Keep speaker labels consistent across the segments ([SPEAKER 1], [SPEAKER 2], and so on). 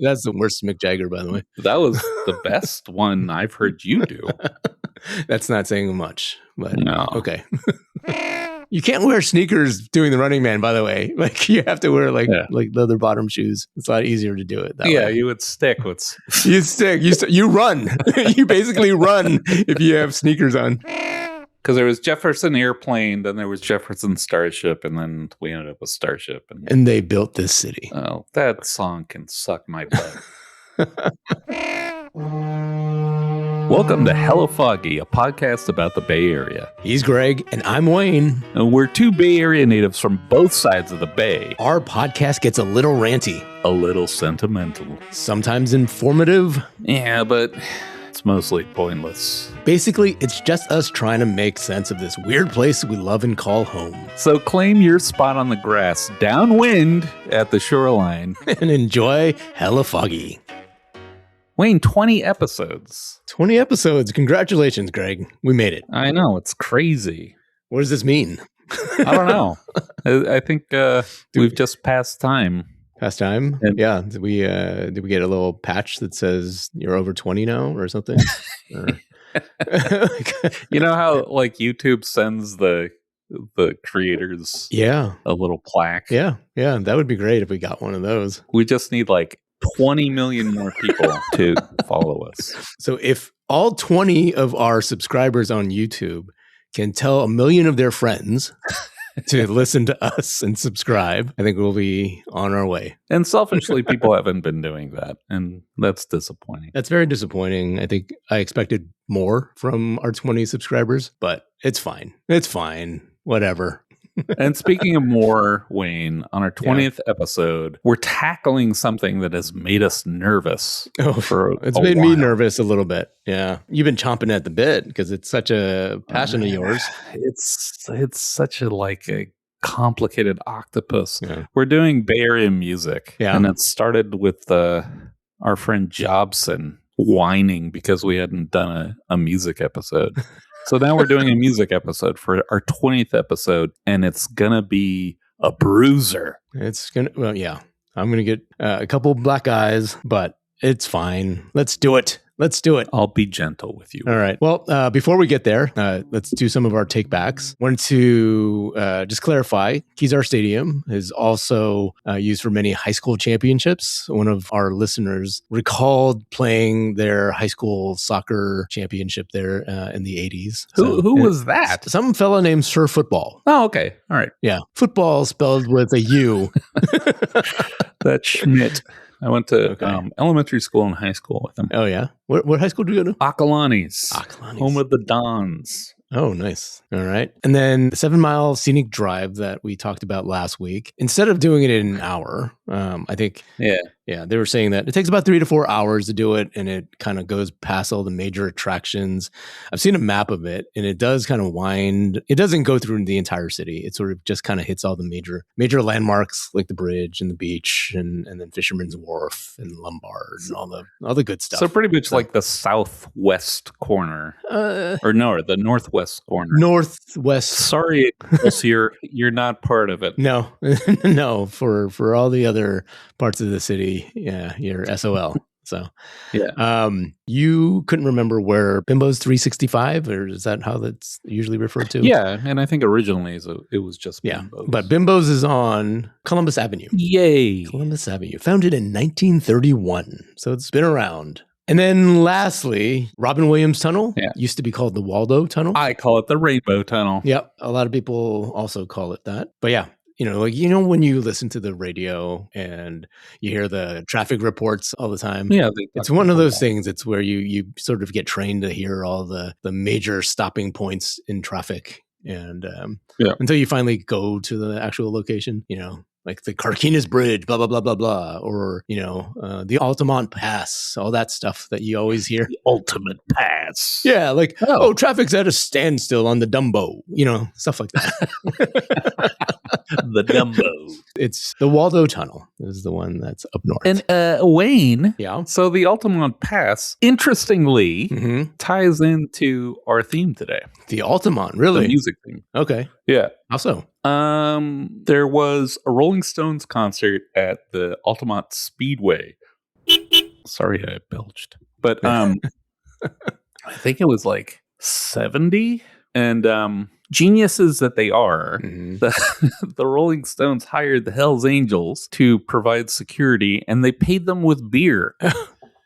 [SPEAKER 1] That's the worst Mick Jagger, by the way.
[SPEAKER 2] That was the best one I've heard you do.
[SPEAKER 1] That's not saying much, but
[SPEAKER 2] No.
[SPEAKER 1] okay. You can't wear sneakers doing the Running Man, by the way. Like you have to wear like leather bottom shoes. It's a lot easier to do it that way.
[SPEAKER 2] You would stick with.
[SPEAKER 1] You stick. You run. You basically run if you have sneakers on.
[SPEAKER 2] Because there was Jefferson Airplane, then there was Jefferson Starship, and then we ended up with Starship.
[SPEAKER 1] And they built this city.
[SPEAKER 2] Oh, that song can suck my butt. Welcome to Hello Foggy, a podcast about the Bay Area.
[SPEAKER 1] He's Greg, and I'm Wayne.
[SPEAKER 2] And we're two Bay Area natives from both sides of the Bay.
[SPEAKER 1] Our podcast gets a little ranty.
[SPEAKER 2] A little sentimental.
[SPEAKER 1] Sometimes informative.
[SPEAKER 2] Yeah, but it's mostly pointless.
[SPEAKER 1] Basically, it's just us trying to make sense of this weird place we love and call home.
[SPEAKER 2] So claim your spot on the grass downwind at the shoreline.
[SPEAKER 1] And enjoy Hella Foggy.
[SPEAKER 2] Wayne, 20 episodes.
[SPEAKER 1] 20 episodes. Congratulations, Greg. We made it.
[SPEAKER 2] I know. It's crazy.
[SPEAKER 1] What does this mean?
[SPEAKER 2] I don't know. I think we've just passed time.
[SPEAKER 1] Past time? Yeah. Did we get a little patch that says you're over 20 now or something?
[SPEAKER 2] You know how like YouTube sends the creators a little plaque?
[SPEAKER 1] Yeah. That would be great if we got one of those.
[SPEAKER 2] We just need like 20 million more people to follow us.
[SPEAKER 1] So if all 20 of our subscribers on YouTube can tell 1 million of their friends to listen to us and subscribe, I think we'll be on our way.
[SPEAKER 2] And selfishly, people haven't been doing that. And that's disappointing.
[SPEAKER 1] That's very disappointing. I think I expected more from our 20 subscribers, but it's fine. It's fine. Whatever.
[SPEAKER 2] And speaking of more, Wayne, on our 20th episode, we're tackling something that has made us nervous.
[SPEAKER 1] It's made me nervous a little bit. Yeah. You've been chomping at the bit because it's such a passion of yours.
[SPEAKER 2] It's such a complicated octopus. Yeah. We're doing Bay Area music. Yeah. And it started with our friend Jobson whining because we hadn't done a music episode. So now we're doing a music episode for our 20th episode, and it's going to be a bruiser.
[SPEAKER 1] I'm going to get a couple black eyes, but it's fine. Let's do it.
[SPEAKER 2] I'll be gentle with you.
[SPEAKER 1] All right. Well, before we get there, let's do some of our take backs. Wanted to just clarify, Kezar Stadium is also used for many high school championships. One of our listeners recalled playing their high school soccer championship there in the 80s.
[SPEAKER 2] Who was that?
[SPEAKER 1] Some fella named Sir Football.
[SPEAKER 2] Oh, okay. All right.
[SPEAKER 1] Yeah. Football spelled with a U.
[SPEAKER 2] That's Schmidt. I went to elementary school and high school with him.
[SPEAKER 1] Oh, yeah? What high school did you go to?
[SPEAKER 2] Acalanes. Home of the Dons.
[SPEAKER 1] Oh, nice. All right. And then the 7 Mile Scenic Drive that we talked about last week, instead of doing it in an hour, I think, they were saying that it takes about 3 to 4 hours to do it, and it kind of goes past all the major attractions. I've seen a map of it, and it does kind of wind. It doesn't go through the entire city. It sort of just kind of hits all the major landmarks, like the bridge and the beach, and then Fisherman's Wharf and Lombard and all the good stuff.
[SPEAKER 2] So pretty much like the southwest corner, or no, the northwest corner.
[SPEAKER 1] Northwest.
[SPEAKER 2] Sorry, you're not part of it.
[SPEAKER 1] No, no. For all the other parts of the city, yeah, you're SOL. So, yeah. You couldn't remember where Bimbo's 365, or is that how that's usually referred to?
[SPEAKER 2] Yeah, and I think originally it was just
[SPEAKER 1] Bimbo's. But Bimbo's is on Columbus Avenue.
[SPEAKER 2] Yay!
[SPEAKER 1] Columbus Avenue, founded in 1931, so it's been around. And then lastly, Robin Williams Tunnel used to be called the Waldo Tunnel.
[SPEAKER 2] I call it the Rainbow Tunnel.
[SPEAKER 1] Yep, a lot of people also call it that. But yeah. When you listen to the radio and you hear the traffic reports all the time. Yeah, it's one of those things. It's where you sort of get trained to hear all the major stopping points in traffic, and until you finally go to the actual location, like the Carquinez Bridge, blah, blah, blah, blah, blah, or, the Altamont Pass, all that stuff that you always hear.
[SPEAKER 2] The Ultimate Pass.
[SPEAKER 1] Yeah, like, traffic's at a standstill on the Dumbo, stuff like that.
[SPEAKER 2] The Dumbo.
[SPEAKER 1] It's the Waldo Tunnel is the one that's up north.
[SPEAKER 2] And Wayne,
[SPEAKER 1] yeah.
[SPEAKER 2] So the Altamont Pass, interestingly, ties into our theme today.
[SPEAKER 1] The Altamont, really?
[SPEAKER 2] The music theme.
[SPEAKER 1] Okay.
[SPEAKER 2] Yeah.
[SPEAKER 1] How so?
[SPEAKER 2] There was a Rolling Stones concert at the Altamont Speedway Sorry, I belched. But I think it was like 70. And geniuses that they are, the Rolling Stones hired the Hells Angels to provide security, and they paid them with beer.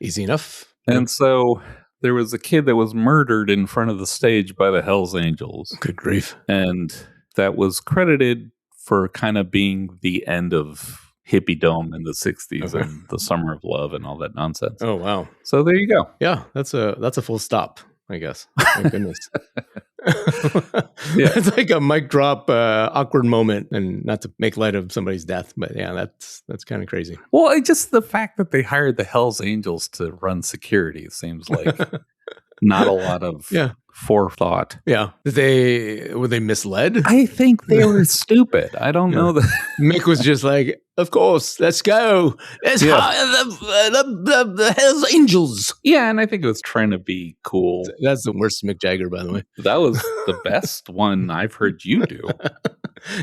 [SPEAKER 1] Easy enough.
[SPEAKER 2] And so there was a kid that was murdered in front of the stage by the Hells Angels.
[SPEAKER 1] Good grief.
[SPEAKER 2] And that was credited for kind of being the end of Hippie Dome in the 60s and the Summer of Love and all that nonsense.
[SPEAKER 1] Oh, wow.
[SPEAKER 2] So there you go.
[SPEAKER 1] Yeah, that's a full stop, I guess. My goodness. Yeah, it's like a mic drop, awkward moment, and not to make light of somebody's death, but yeah, that's kind of crazy.
[SPEAKER 2] Well, just the fact that they hired the Hells Angels to run security seems like not a lot of forethought.
[SPEAKER 1] Yeah, were they misled?
[SPEAKER 2] I think they were stupid. I don't know that
[SPEAKER 1] Mick was just like, of course, let's go. Let's hire the Hells Angels.
[SPEAKER 2] Yeah, and I think it was trying to be cool.
[SPEAKER 1] That's the worst Mick Jagger, by the way.
[SPEAKER 2] That was the best one I've heard you do.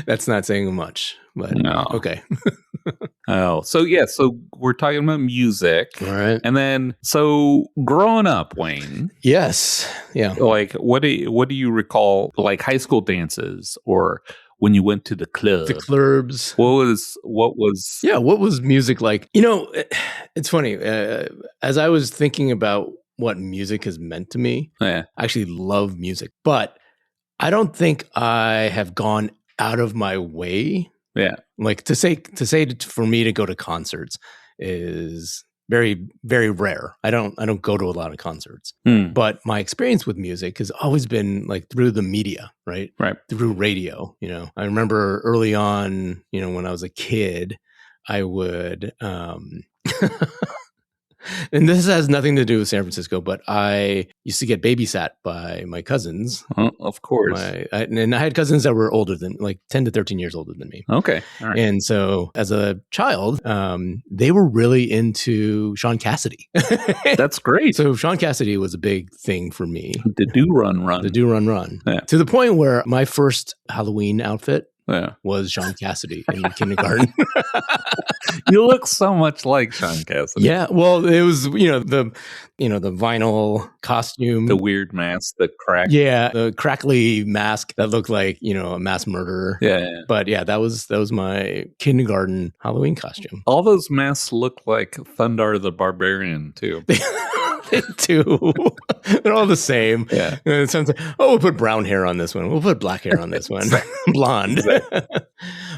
[SPEAKER 1] That's not saying much, but no. Okay.
[SPEAKER 2] So we're talking about music.
[SPEAKER 1] All right.
[SPEAKER 2] And then, so growing up, Wayne.
[SPEAKER 1] Yes. Yeah.
[SPEAKER 2] Like, what do you recall, like high school dances or when you went to the club?
[SPEAKER 1] The clubs.
[SPEAKER 2] What was
[SPEAKER 1] music like? It's funny. As I was thinking about what music has meant to me, I actually love music, but I don't think I have gone out of my way.
[SPEAKER 2] Yeah.
[SPEAKER 1] Like to say for me to go to concerts is very, very rare. I don't go to a lot of concerts, but my experience with music has always been like through the media, right?
[SPEAKER 2] Right.
[SPEAKER 1] Through radio. I remember early on, when I was a kid, I would, and this has nothing to do with San Francisco, but I used to get babysat by my cousins.
[SPEAKER 2] Of course.
[SPEAKER 1] And I had cousins that were older than, like 10 to 13 years older than me.
[SPEAKER 2] Okay. All right.
[SPEAKER 1] And so as a child, they were really into Sean Cassidy.
[SPEAKER 2] That's great.
[SPEAKER 1] So Sean Cassidy was a big thing for me.
[SPEAKER 2] The Do Run Run.
[SPEAKER 1] The Do Run Run. Yeah. To the point where my first Halloween outfit was Sean Cassidy in kindergarten.
[SPEAKER 2] You look so much like Sean Cassidy.
[SPEAKER 1] Yeah, well, it was the vinyl costume,
[SPEAKER 2] the weird mask, the
[SPEAKER 1] the crackly mask that looked like a mass murderer.
[SPEAKER 2] Yeah.
[SPEAKER 1] But yeah, that was my kindergarten Halloween costume.
[SPEAKER 2] All those masks look like Thundar the Barbarian too.
[SPEAKER 1] They do. They're all the same.
[SPEAKER 2] Yeah.
[SPEAKER 1] And it sounds like, we'll put brown hair on this one. We'll put black hair on this one. Blonde.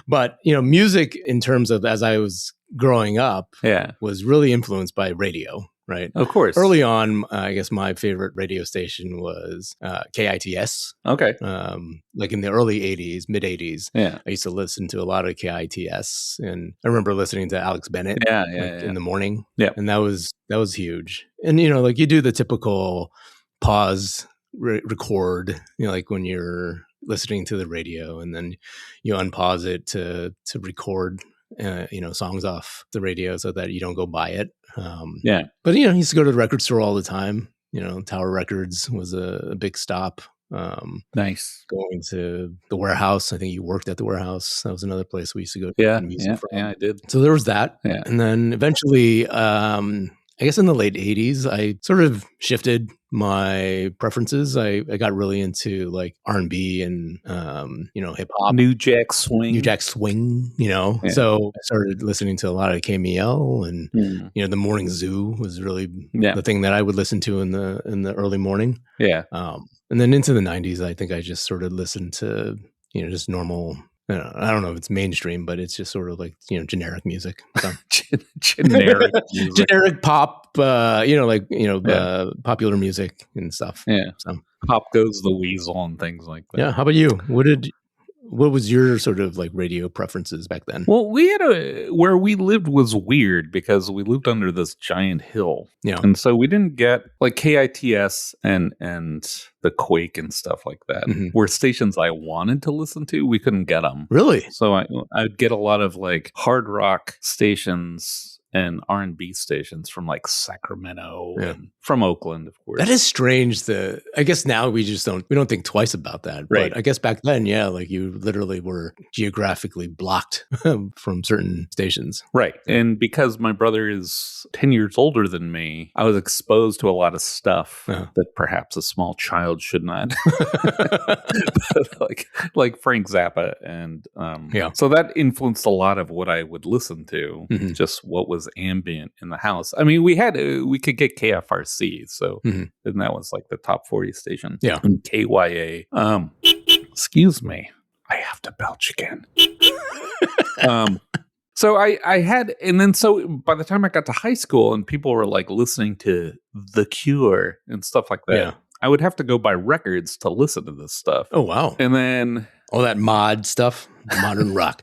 [SPEAKER 1] But, music in terms of as I was growing up was really influenced by radio, right?
[SPEAKER 2] Of course.
[SPEAKER 1] Early on, I guess my favorite radio station was KITS.
[SPEAKER 2] Okay.
[SPEAKER 1] Like in the early 80s, mid 80s.
[SPEAKER 2] Yeah.
[SPEAKER 1] I used to listen to a lot of KITS. And I remember listening to Alex Bennett in the morning.
[SPEAKER 2] Yeah.
[SPEAKER 1] And that was huge. And, like you do the typical pause, record, like when you're listening to the radio and then you unpause it to record songs off the radio so that you don't go buy it. But he used to go to the record store all the time. Tower Records was a big stop.
[SPEAKER 2] Nice.
[SPEAKER 1] Going to the Warehouse. I think you worked at the Warehouse. That was another place we used to go to.
[SPEAKER 2] Yeah,
[SPEAKER 1] from.
[SPEAKER 2] I did.
[SPEAKER 1] So there was that.
[SPEAKER 2] Yeah.
[SPEAKER 1] And then eventually, I guess in the late 80s, I sort of shifted my preferences. I got really into like R&B and, hip hop.
[SPEAKER 2] New Jack Swing.
[SPEAKER 1] Yeah. So I started listening to a lot of KMEL and, the Morning Zoo was really the thing that I would listen to in the early morning.
[SPEAKER 2] Yeah.
[SPEAKER 1] And then into the 90s, I think I just sort of listened to, just normal. I don't know if it's mainstream, but it's just sort of like, generic music. So.
[SPEAKER 2] Generic music.
[SPEAKER 1] Generic pop, popular music and stuff.
[SPEAKER 2] Yeah.
[SPEAKER 1] So
[SPEAKER 2] Pop Goes the Weasel and things like that.
[SPEAKER 1] Yeah. How about you? What was your sort of like radio preferences back then?
[SPEAKER 2] Well, we had where we lived was weird because we lived under this giant hill.
[SPEAKER 1] Yeah.
[SPEAKER 2] And so we didn't get like KITS and the Quake and stuff like that were stations I wanted to listen to. We couldn't get them.
[SPEAKER 1] Really?
[SPEAKER 2] So I'd get a lot of like hard rock stations and R&B stations from like Sacramento and from Oakland, of course.
[SPEAKER 1] That is strange. I guess now we don't think twice about that.
[SPEAKER 2] Right.
[SPEAKER 1] But I guess back then, like you literally were geographically blocked from certain stations.
[SPEAKER 2] Right. And because my brother is 10 years older than me, I was exposed to a lot of stuff that perhaps a small child should not. like Frank Zappa. And so that influenced a lot of what I would listen to, just what was ambient in the house. I mean, we could get KFRC, so and that was like the top 40 station.
[SPEAKER 1] Yeah.
[SPEAKER 2] And KYA. Excuse me, I have to belch again. So I had, and then so by the time I got to high school and people were like listening to The Cure and stuff like that, I would have to go buy records to listen to this stuff.
[SPEAKER 1] Oh, wow.
[SPEAKER 2] And then
[SPEAKER 1] all that mod stuff, modern rock.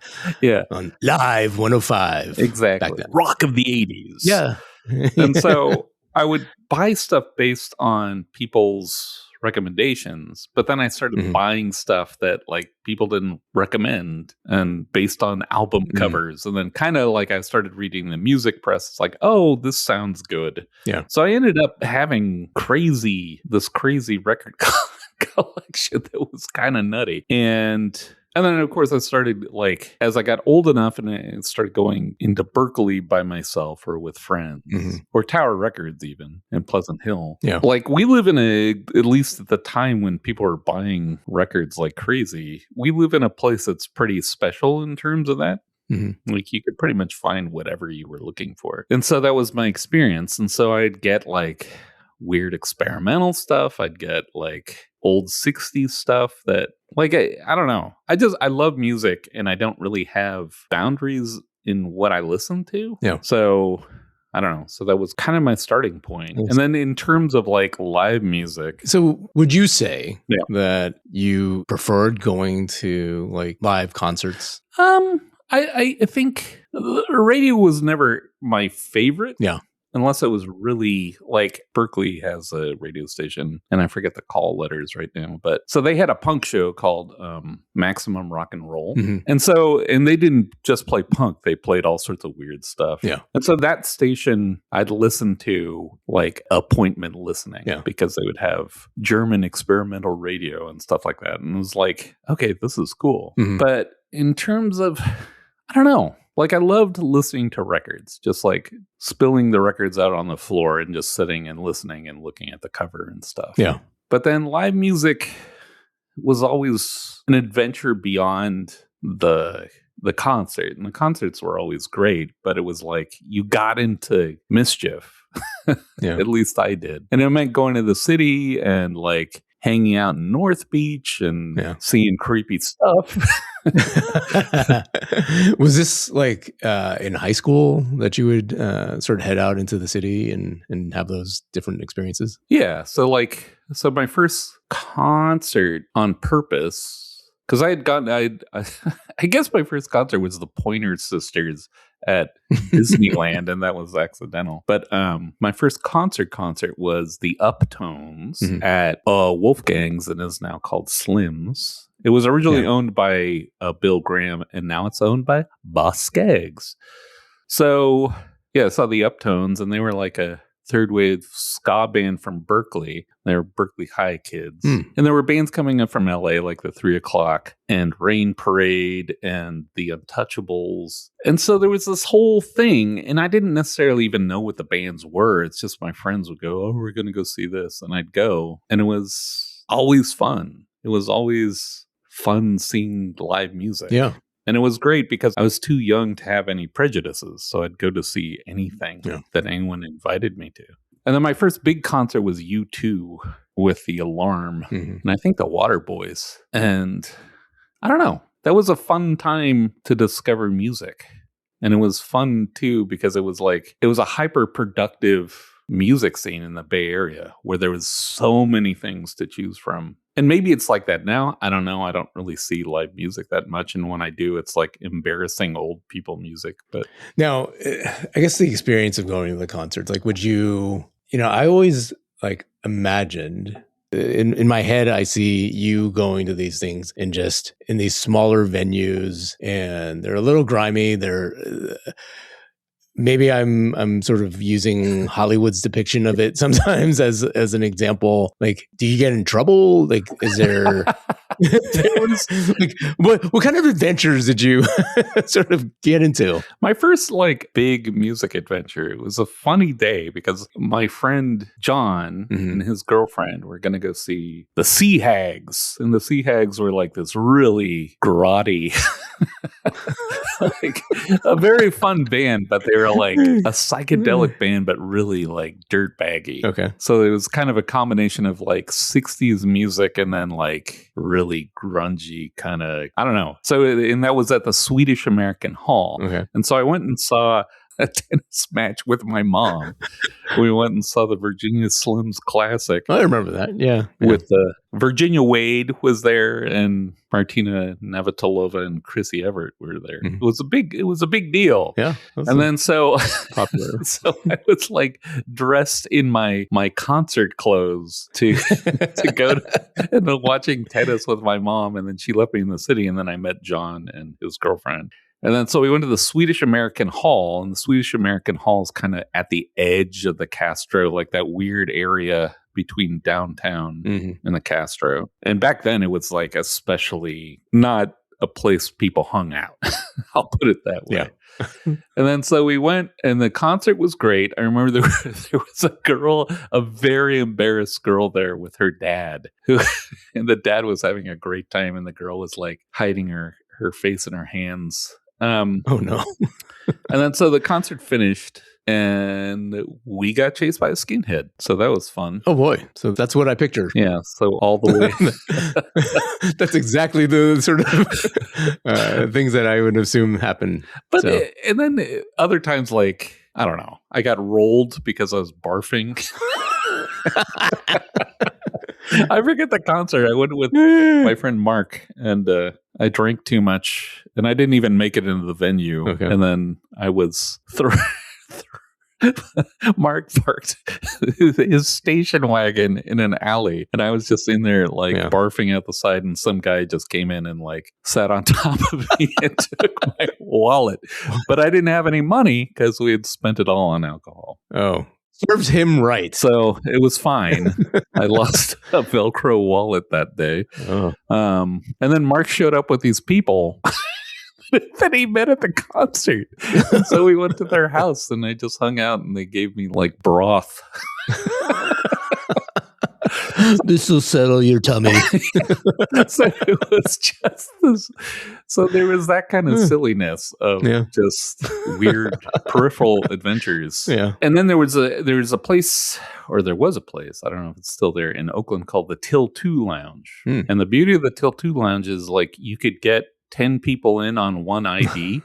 [SPEAKER 1] On Live 105.
[SPEAKER 2] Exactly. Rock of the 80s.
[SPEAKER 1] Yeah.
[SPEAKER 2] And so I would buy stuff based on people's recommendations, but then I started buying stuff that like people didn't recommend and based on album covers. And then kind of like I started reading the music press. It's like, oh, this sounds good.
[SPEAKER 1] Yeah.
[SPEAKER 2] So I ended up having this crazy record collection that was kind of nutty. And then, of course, I started, like, as I got old enough and I started going into Berkeley by myself or with friends, or Tower Records even, in Pleasant Hill.
[SPEAKER 1] Yeah.
[SPEAKER 2] Like, we live in at least at the time when people are buying records like crazy, we live in a place that's pretty special in terms of that. Like, you could pretty much find whatever you were looking for. And so that was my experience. And so I'd get, like, weird experimental stuff. I'd get, like, old 60s stuff that, like, I don't know. I love music and I don't really have boundaries in what I listen to.
[SPEAKER 1] Yeah.
[SPEAKER 2] So I don't know. So that was kind of my starting point. And then in terms of like live music.
[SPEAKER 1] So would you say that you preferred going to like live concerts?
[SPEAKER 2] I think radio was never my favorite.
[SPEAKER 1] Yeah.
[SPEAKER 2] Unless it was really like Berkeley has a radio station and I forget the call letters right now. But so they had a punk show called Maximum Rock and Roll. And they didn't just play punk. They played all sorts of weird stuff.
[SPEAKER 1] Yeah.
[SPEAKER 2] And so that station I'd listen to like appointment listening because they would have German experimental radio and stuff like that. And it was like, okay, this is cool. But in terms of, I don't know. Like, I loved listening to records, just like spilling the records out on the floor and just sitting and listening and looking at the cover and stuff.
[SPEAKER 1] Yeah.
[SPEAKER 2] But then live music was always an adventure beyond the concert. And the concerts were always great, but it was like you got into mischief. At least I did. And it meant going to the city and like hanging out in North Beach and seeing creepy stuff.
[SPEAKER 1] Was this like in high school that you would sort of head out into the city and have those different experiences?
[SPEAKER 2] Yeah. So my first concert on purpose, because I guess my first concert was the Pointer Sisters at Disneyland, and that was accidental. But my first concert was the Uptones at Wolfgang's, and is now called Slim's. It was originally owned by Bill Graham, and now it's owned by Boss Skaggs. So I saw the Uptones, and they were like a third wave ska band from Berkeley. They were Berkeley High kids. And there were bands coming up from LA like the 3 o'clock and Rain Parade and the Untouchables. And so there was this whole thing, and I didn't necessarily even know what the bands were. It's just my friends would go, oh, we're going to go see this. And I'd go, and it was always fun. It was always fun seeing live music.
[SPEAKER 1] Yeah.
[SPEAKER 2] And it was great because I was too young to have any prejudices. So I'd go to see anything that anyone invited me to. And then my first big concert was U2 with The Alarm. And I think the Waterboys. And I don't know. That was a fun time to discover music. And it was fun too because it was a hyper productive music scene in the Bay Area where there was so many things to choose from. And maybe it's like that now. I don't know. I don't really see live music that much. And when I do, it's like embarrassing old people music. But
[SPEAKER 1] now, I guess the experience of going to the concerts, like, would you, I always like imagined in my head, I see you going to these things and just in these smaller venues, and they're a little grimy. They're maybe I'm sort of using Hollywood's depiction of it sometimes as an example. Like, do you get in trouble? Like, is there like what kind of adventures did you sort of get into?
[SPEAKER 2] My first like big music adventure, it was a funny day because my friend John and his girlfriend were going to go see the Sea Hags, and the Sea Hags were like this really grotty like a very fun band, but they were like a psychedelic band, but really like dirt baggy.
[SPEAKER 1] Okay.
[SPEAKER 2] So it was kind of a combination of like 60s music and then like really grungy kind of, I don't know. So, and that was at the Swedish American Hall.
[SPEAKER 1] Okay.
[SPEAKER 2] And so I went and saw a tennis match with my mom. We went and saw the Virginia Slims Classic.
[SPEAKER 1] I remember that. Yeah.
[SPEAKER 2] With Virginia Wade was there, and Martina Navratilova and Chrissy Everett were there. It was a big deal.
[SPEAKER 1] Yeah.
[SPEAKER 2] And then so
[SPEAKER 1] popular.
[SPEAKER 2] So I was like dressed in my concert clothes to go to, and then watching tennis with my mom, and then she left me in the city, and then I met John and his girlfriend. And then so we went to the Swedish American Hall, and the Swedish American Hall is kind of at the edge of the Castro, like that weird area between downtown and the Castro. And back then it was like especially not a place people hung out. I'll put it that way.
[SPEAKER 1] Yeah.
[SPEAKER 2] And then so we went, and the concert was great. I remember there was a girl, a very embarrassed girl there with her dad, and the dad was having a great time, and the girl was like hiding her face in her hands.
[SPEAKER 1] Oh no.
[SPEAKER 2] And then so the concert finished, and we got chased by a skinhead. So that was fun.
[SPEAKER 1] Oh boy. So that's what I pictured.
[SPEAKER 2] Yeah. So all the way.
[SPEAKER 1] That's exactly the sort of things that I would assume happen.
[SPEAKER 2] But and then other times, like, I don't know, I got rolled because I was barfing. I forget the concert. I went with my friend Mark, and I drank too much, and I didn't even make it into the venue.
[SPEAKER 1] Okay.
[SPEAKER 2] And then I was Mark parked his station wagon in an alley, and I was just in there like barfing out the side, and some guy just came in and like sat on top of me and took my wallet. But I didn't have any money because we had spent it all on alcohol.
[SPEAKER 1] Oh. Serves him right.
[SPEAKER 2] So it was fine. I lost a Velcro wallet that day.
[SPEAKER 1] Oh.
[SPEAKER 2] And then Mark showed up with these people that he met at the concert. And so we went to their house, and I just hung out, and they gave me like broth.
[SPEAKER 1] This will settle your tummy.
[SPEAKER 2] So it was just this. So there was that kind of silliness of just weird peripheral adventures.
[SPEAKER 1] Yeah.
[SPEAKER 2] And then there was a place, or there was a place, I don't know if it's still there, in Oakland called the Till 2 Lounge. And the beauty of the Till 2 Lounge is like you could get 10 people in on one ID.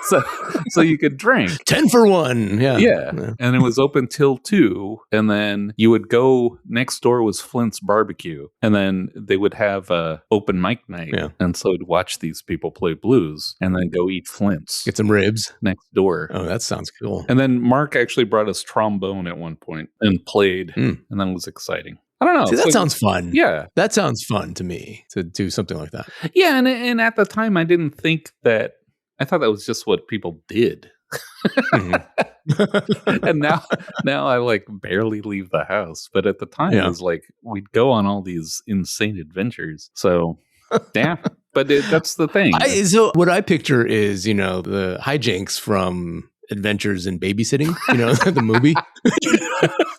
[SPEAKER 2] so you could drink
[SPEAKER 1] 10 for 1.
[SPEAKER 2] Yeah. And it was open till 2, and then you would go next door was Flint's Barbecue, and then they would have a open mic night. And so I'd watch these people play blues and then go eat Flint's,
[SPEAKER 1] get some ribs
[SPEAKER 2] next door.
[SPEAKER 1] Oh, that sounds cool.
[SPEAKER 2] And then Mark actually brought us trombone at one point and played, and that was exciting. I don't know.
[SPEAKER 1] See, that sounds fun.
[SPEAKER 2] Yeah.
[SPEAKER 1] That sounds fun to me, to do something like that.
[SPEAKER 2] Yeah, and at the time I didn't think that. I thought that was just what people did. And now I like barely leave the house. But at the time it was like we'd go on all these insane adventures. So yeah. But that's the thing.
[SPEAKER 1] So what I picture is, the hijinks from Adventures in Babysitting, the movie.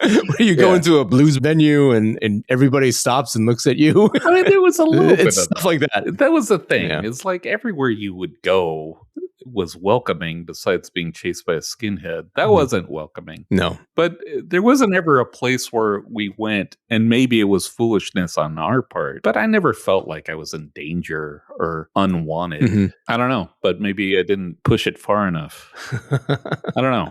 [SPEAKER 1] Where you go into a blues venue and everybody stops and looks at you.
[SPEAKER 2] I mean, there was a little bit of
[SPEAKER 1] stuff like that.
[SPEAKER 2] That was the thing. Yeah. It's like everywhere you would go was welcoming besides being chased by a skinhead. That wasn't welcoming.
[SPEAKER 1] No.
[SPEAKER 2] But there wasn't ever a place where we went, and maybe it was foolishness on our part, but I never felt like I was in danger or unwanted. I don't know, but maybe I didn't push it far enough. I don't know.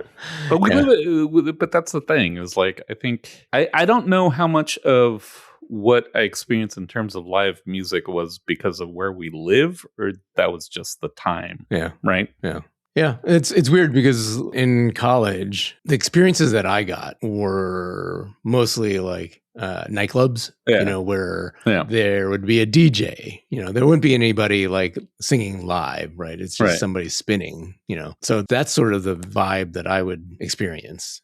[SPEAKER 2] But but that's the thing. It was like, I think, I don't know how much of what I experienced in terms of live music was because of where we live, or that was just the time.
[SPEAKER 1] Yeah.
[SPEAKER 2] Right?
[SPEAKER 1] Yeah. Yeah. It's weird because in college, the experiences that I got were mostly like nightclubs, where there would be a DJ, there wouldn't be anybody like singing live, right? It's just somebody spinning, so that's sort of the vibe that I would experience,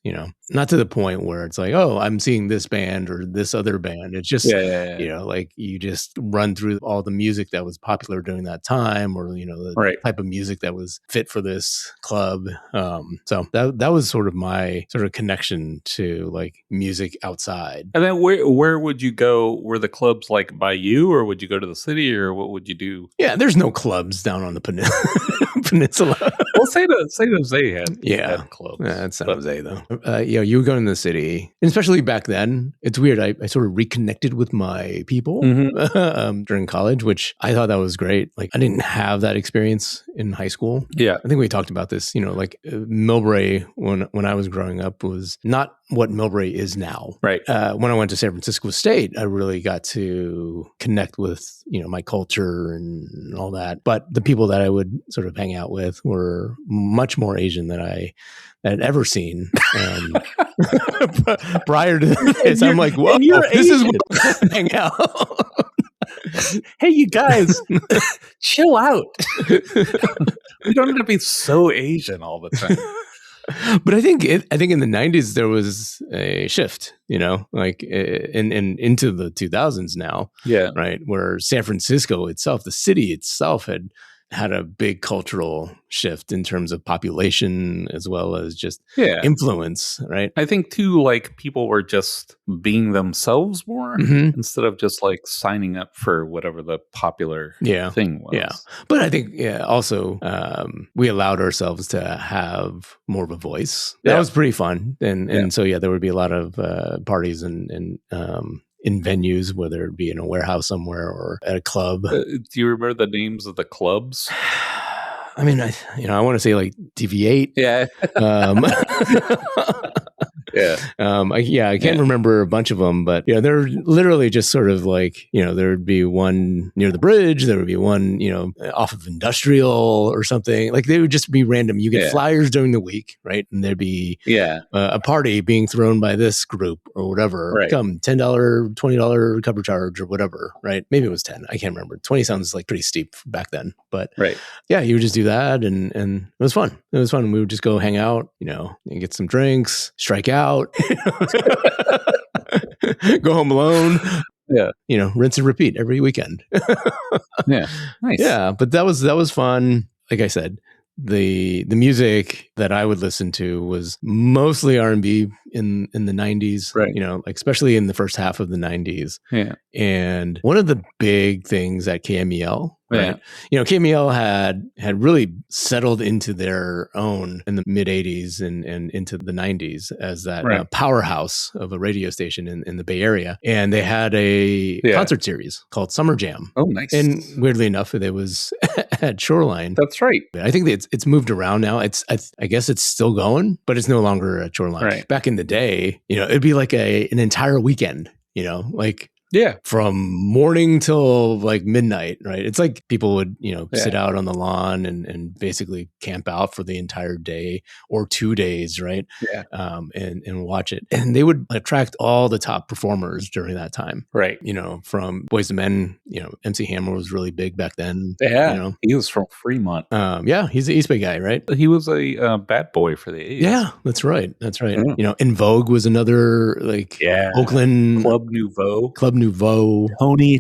[SPEAKER 1] not to the point where it's like, oh, I'm seeing this band or this other band. It's just, like you just run through all the music that was popular during that time, or, the type of music that was fit for this club. So that was sort of my sort of connection to like music outside.
[SPEAKER 2] And then where would you go? Were the clubs like by you, or would you go to the city, or what would you do?
[SPEAKER 1] Yeah, there's no clubs down on the peninsula.
[SPEAKER 2] Well, San Jose had clubs.
[SPEAKER 1] Yeah, it's San Jose though. You would go in the city, and especially back then. It's weird. I sort of reconnected with my people during college, which I thought that was great. Like I didn't have that experience in high school.
[SPEAKER 2] Yeah,
[SPEAKER 1] I think we talked about this. Like Millbrae when I was growing up was not what Millbrae is now.
[SPEAKER 2] Right.
[SPEAKER 1] When I went to San Francisco State, I really got to connect with, my culture and all that. But the people that I would sort of hang out with were much more Asian than I had ever seen. Prior to this, I'm like, whoa, this is where I hang out.
[SPEAKER 2] Hey, you guys, chill out. We don't have to be so Asian all the time.
[SPEAKER 1] But I think in the 90s there was a shift, like in into the 2000s now.
[SPEAKER 2] Yeah.
[SPEAKER 1] Right. Where San Francisco itself, the city itself had a big cultural shift in terms of population as well as just influence, right?
[SPEAKER 2] I think too, like people were just being themselves more instead of just like signing up for whatever the popular thing was.
[SPEAKER 1] Yeah. But I think also we allowed ourselves to have more of a voice. That was pretty fun. And so there would be a lot of parties and in venues, whether it be in a warehouse somewhere or at a club.
[SPEAKER 2] Do you remember the names of the clubs?
[SPEAKER 1] I mean, I want to say like TV8.
[SPEAKER 2] Yeah.
[SPEAKER 1] I can't remember a bunch of them, but they're literally just sort of like, there would be one near the bridge, there would be one, off of Industrial or something. Like they would just be random. You get flyers during the week, right? And there'd be a party being thrown by this group or whatever.
[SPEAKER 2] Right.
[SPEAKER 1] Come $10, $20 cover charge or whatever, right? Maybe it was 10. I can't remember. 20 sounds like pretty steep back then, but you would just do that, and it was fun. It was fun. We would just go hang out, and get some drinks, strike out. Go home alone. Rinse and repeat every weekend.
[SPEAKER 2] Nice.
[SPEAKER 1] Yeah, but that was fun. Like I said, the music that I would listen to was mostly R&B in the 90s,
[SPEAKER 2] right?
[SPEAKER 1] Like especially in the first half of the 90s.
[SPEAKER 2] Yeah.
[SPEAKER 1] And one of the big things at KMEL, right? KMEL had really settled into their own in the mid 80s and into the 90s as that powerhouse of a radio station in the Bay Area. And they had a concert series called Summer Jam.
[SPEAKER 2] Oh, nice.
[SPEAKER 1] And weirdly enough, it was at Shoreline.
[SPEAKER 2] That's right.
[SPEAKER 1] I think it's moved around now. I guess it's still going, but it's no longer at Shoreline.
[SPEAKER 2] Right.
[SPEAKER 1] Back in the day, it'd be like an entire weekend, like from morning till like midnight, right? It's like people would, sit out on the lawn and basically camp out for the entire day or 2 days, right?
[SPEAKER 2] Yeah.
[SPEAKER 1] And watch it. And they would attract all the top performers during that time.
[SPEAKER 2] Right.
[SPEAKER 1] From Boyz II Men, MC Hammer was really big back then.
[SPEAKER 2] Yeah. He was from Fremont.
[SPEAKER 1] He's the East Bay guy, right?
[SPEAKER 2] He was a bad boy for the 80s.
[SPEAKER 1] Yeah, that's right. Yeah. In Vogue was another Oakland
[SPEAKER 2] Club Nouveau.
[SPEAKER 1] Tony.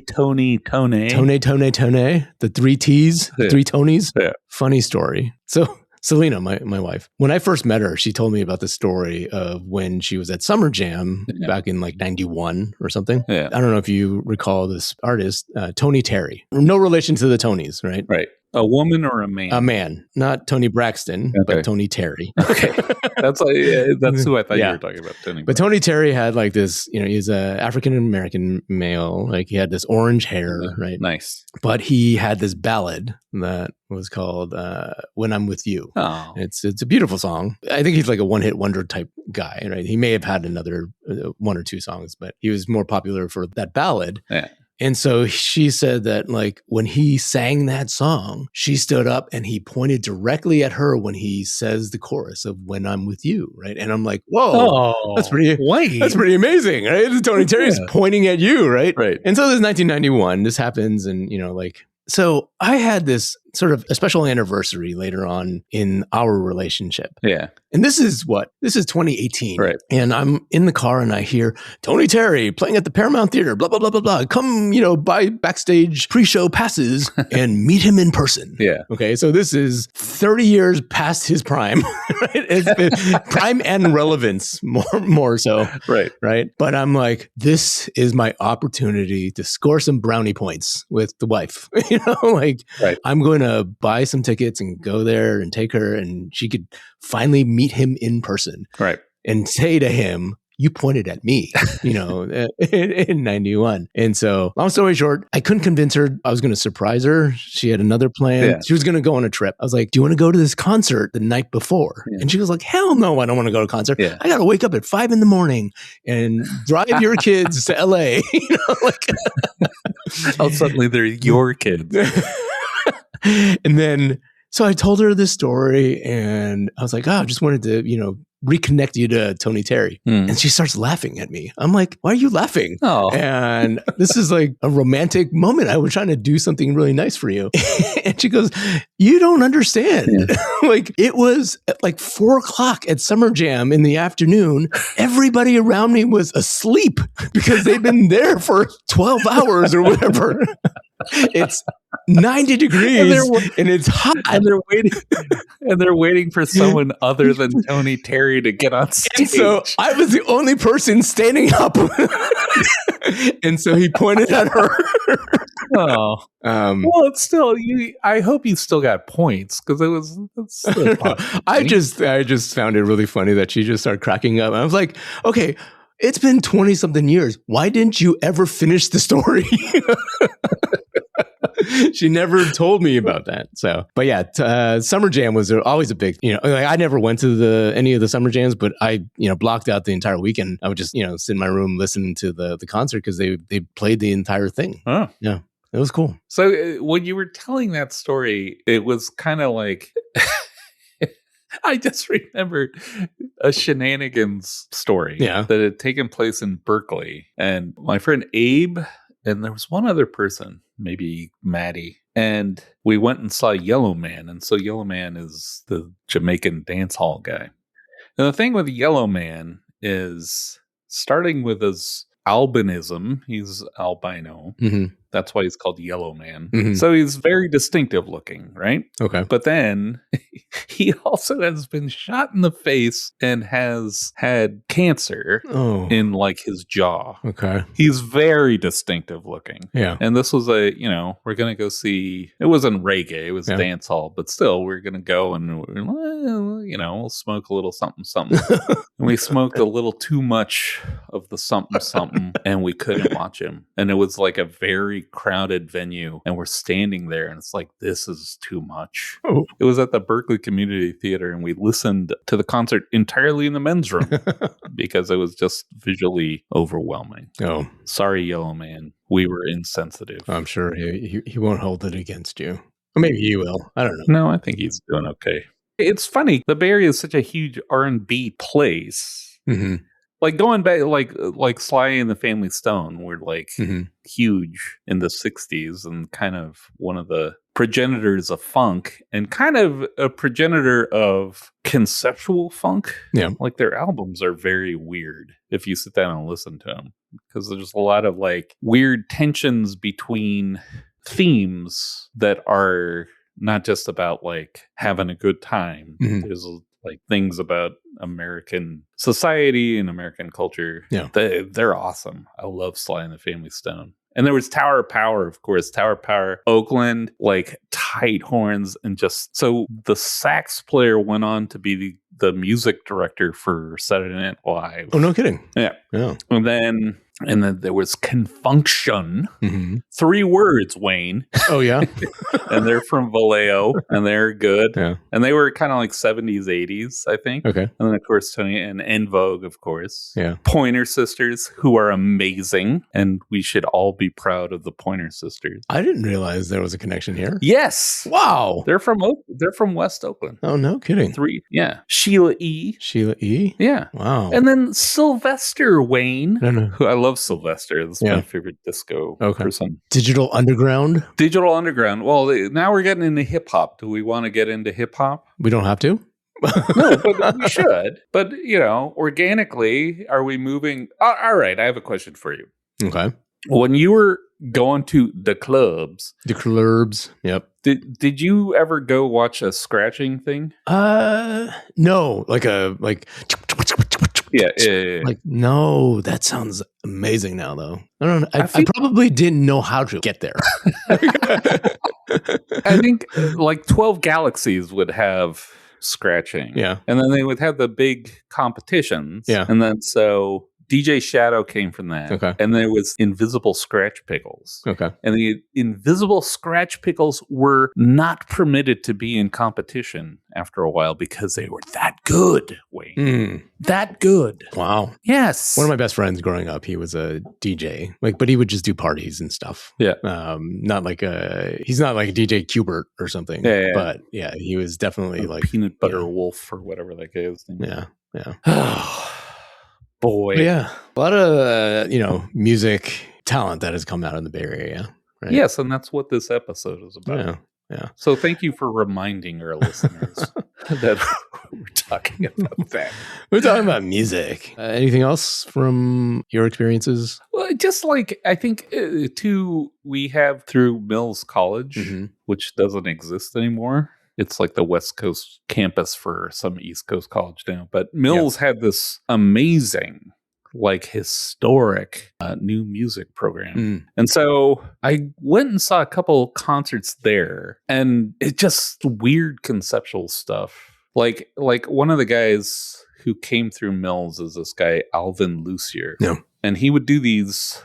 [SPEAKER 1] The three T's, the three Tonys.
[SPEAKER 2] Yeah.
[SPEAKER 1] Funny story. So Selena, my wife, when I first met her, she told me about the story of when she was at Summer Jam back in like 91 or something.
[SPEAKER 2] Yeah.
[SPEAKER 1] I don't know if you recall this artist, Tony Terry. No relation to the Tonys, right?
[SPEAKER 2] Right. A woman or a man?
[SPEAKER 1] A man, not Tony Braxton, but Tony Terry.
[SPEAKER 2] Okay, that's who I thought you were talking about.
[SPEAKER 1] But Tony Terry had like this, he's a African American male. Like he had this orange hair, right?
[SPEAKER 2] Nice.
[SPEAKER 1] But he had this ballad that was called "When I'm With You."
[SPEAKER 2] Oh,
[SPEAKER 1] it's a beautiful song. I think he's like a one-hit wonder type guy, right? He may have had another one or two songs, but he was more popular for that ballad.
[SPEAKER 2] Yeah.
[SPEAKER 1] And so she said that like when he sang that song, she stood up and he pointed directly at her when he says the chorus of "When I'm with You," right? And I'm like, whoa, that's pretty amazing, right? Tony Terry's pointing at you, right?
[SPEAKER 2] Right.
[SPEAKER 1] And so this is 1991. This happens, and so I had this sort of a special anniversary later on in our relationship.
[SPEAKER 2] Yeah.
[SPEAKER 1] And this is 2018.
[SPEAKER 2] Right.
[SPEAKER 1] And I'm in the car and I hear Tony Terry playing at the Paramount Theater, blah, blah, blah, blah, blah. Come, buy backstage pre-show passes and meet him in person.
[SPEAKER 2] Yeah.
[SPEAKER 1] Okay. So this is 30 years past his prime, right? It's been prime and relevance more so.
[SPEAKER 2] Right.
[SPEAKER 1] Right. But I'm like, this is my opportunity to score some brownie points with the wife.
[SPEAKER 2] Right.
[SPEAKER 1] I'm going to buy some tickets and go there and take her, and she could finally meet him in person.
[SPEAKER 2] Right.
[SPEAKER 1] And say to him, you pointed at me, in 91. And so long story short, I couldn't convince her. I was going to surprise her. She had another plan. Yeah. She was going to go on a trip. I was like, do you want to go to this concert the night before? Yeah. And she was like, hell no, I don't want to go to a concert. Yeah. I got to wake up at 5 a.m. and drive your kids to LA.
[SPEAKER 2] Suddenly they're your kids.
[SPEAKER 1] And then, so I told her this story and I was like, I just wanted to, reconnect you to Tony Terry. And she starts laughing at me. I'm like, why are you laughing?
[SPEAKER 2] Oh.
[SPEAKER 1] And this is like a romantic moment. I was trying to do something really nice for you. And she goes, you don't understand. Yeah. It was at 4:00 at Summer Jam in the afternoon. Everybody around me was asleep because they've been there for 12 hours or whatever. It's 90 degrees and it's hot.
[SPEAKER 2] And they're waiting for someone other than Tony Terry to get on stage.
[SPEAKER 1] And so I was the only person standing up. And so he pointed at her.
[SPEAKER 2] Oh. Well, it's still I hope you still got points because
[SPEAKER 1] I just found it really funny that she just started cracking up. And I was like, okay, it's been 20 something years. Why didn't you ever finish the story? She never told me about that. So, but yeah, Summer Jam was always a big, I never went to any of the Summer Jams, but I, blocked out the entire weekend. I would just, sit in my room listening to the concert because they played the entire thing.
[SPEAKER 2] Oh,
[SPEAKER 1] yeah. It was cool.
[SPEAKER 2] So when you were telling that story, it was kind of like, I just remembered a shenanigans story that had taken place in Berkeley. And my friend Abe, and there was one other person, maybe Maddie, and we went and saw Yellow Man. And so Yellow Man is the Jamaican dance hall guy. And the thing with Yellow Man is starting with his albinism. He's albino. Mm-hmm. That's why he's called Yellow Man. Mm-hmm. So he's very distinctive looking, right?
[SPEAKER 1] Okay.
[SPEAKER 2] But then he also has been shot in the face and has had cancer in his jaw.
[SPEAKER 1] Okay.
[SPEAKER 2] He's very distinctive looking.
[SPEAKER 1] Yeah.
[SPEAKER 2] And this was we're going to go see, it wasn't reggae, it was dance hall, but still we're going to go and, we'll smoke a little something, something. And we smoked a little too much of the something, something, and we couldn't watch him. And it was like a very crowded venue, and we're standing there, and it's like, this is too much. Oh. It was at the Berkeley Community Theater, and we listened to the concert entirely in the men's room because it was just visually overwhelming.
[SPEAKER 1] Oh,
[SPEAKER 2] sorry, Yellow Man. We were insensitive.
[SPEAKER 1] I'm sure he won't hold it against you. Or maybe he will. I don't know.
[SPEAKER 2] No, I think he's doing okay. It's funny. The Bay Area is such a huge R&B place.
[SPEAKER 1] Mm-hmm.
[SPEAKER 2] Like going back, like Sly and the Family Stone were huge in the 60s and kind of one of the progenitors of funk and kind of a progenitor of conceptual funk.
[SPEAKER 1] Yeah.
[SPEAKER 2] Like their albums are very weird if you sit down and listen to them because there's a lot of weird tensions between themes that are not just about having a good time. Mm-hmm. There's things about American society and American culture.
[SPEAKER 1] Yeah.
[SPEAKER 2] They're awesome. I love Sly and the Family Stone. And there was Tower of Power, of course. Tower of Power, Oakland, tight horns. And just so the sax player went on to be the music director for Saturday Night Live.
[SPEAKER 1] Oh, no kidding.
[SPEAKER 2] Yeah.
[SPEAKER 1] Yeah.
[SPEAKER 2] And then And then there was confunction. 3 words, Wayne.
[SPEAKER 1] Oh, yeah?
[SPEAKER 2] And they're from Vallejo, and they're good. Yeah. And they were kind of like 70s, 80s, I think.
[SPEAKER 1] Okay.
[SPEAKER 2] And then, of course, Tony and En Vogue, of course.
[SPEAKER 1] Yeah.
[SPEAKER 2] Pointer Sisters, who are amazing. And we should all be proud of the Pointer Sisters.
[SPEAKER 1] I didn't realize there was a connection here.
[SPEAKER 2] Yes.
[SPEAKER 1] Wow.
[SPEAKER 2] They're from West Oakland.
[SPEAKER 1] Oh, no kidding.
[SPEAKER 2] 3. Yeah. Sheila E. Yeah.
[SPEAKER 1] Wow.
[SPEAKER 2] And then Sylvester Wayne.
[SPEAKER 1] Who
[SPEAKER 2] I love Sylvester. That's my favorite disco person.
[SPEAKER 1] Digital Underground.
[SPEAKER 2] Well, now we're getting into hip hop. Do we want to get into hip hop?
[SPEAKER 1] We don't have to.
[SPEAKER 2] No, but we should. But, organically, are we moving? All right. I have a question for you.
[SPEAKER 1] Okay.
[SPEAKER 2] When you were going to the clubs.
[SPEAKER 1] Yep.
[SPEAKER 2] Did you ever go watch a scratching thing?
[SPEAKER 1] No.
[SPEAKER 2] Yeah.
[SPEAKER 1] Like, no, that sounds amazing now, though. I don't know. I probably didn't know how to get there.
[SPEAKER 2] I think like 12 Galaxies would have scratching.
[SPEAKER 1] Yeah.
[SPEAKER 2] And then they would have the big competitions.
[SPEAKER 1] Yeah.
[SPEAKER 2] And then so DJ Shadow came from that.
[SPEAKER 1] Okay.
[SPEAKER 2] And there was Invisible Scratch Pickles.
[SPEAKER 1] Okay.
[SPEAKER 2] And the Invisible Scratch Pickles were not permitted to be in competition after a while because they were that good, Wayne. That good.
[SPEAKER 1] Wow.
[SPEAKER 2] Yes.
[SPEAKER 1] One of my best friends growing up, he was a DJ, but he would just do parties and stuff.
[SPEAKER 2] Yeah.
[SPEAKER 1] He's not like a DJ Qbert or something.
[SPEAKER 2] Yeah.
[SPEAKER 1] But yeah, he was definitely like
[SPEAKER 2] Peanut Butter Wolf or whatever that guy's name.
[SPEAKER 1] Yeah. Yeah.
[SPEAKER 2] Boy.
[SPEAKER 1] But yeah. A lot of, music talent that has come out in the Bay Area. Right?
[SPEAKER 2] Yes. And that's what this episode is about.
[SPEAKER 1] Yeah. Yeah.
[SPEAKER 2] So thank you for reminding our listeners that we're talking about that.
[SPEAKER 1] We're talking about music. Anything else from your experiences?
[SPEAKER 2] Well, just like, I think, we have through Mills College, which doesn't exist anymore. It's like the West Coast campus for some East Coast college now. But Mills had this amazing, historic new music program. And so I went and saw a couple concerts there, and it's just weird conceptual stuff. Like one of the guys who came through Mills is this guy, Alvin Lucier.
[SPEAKER 1] Yeah.
[SPEAKER 2] And he would do these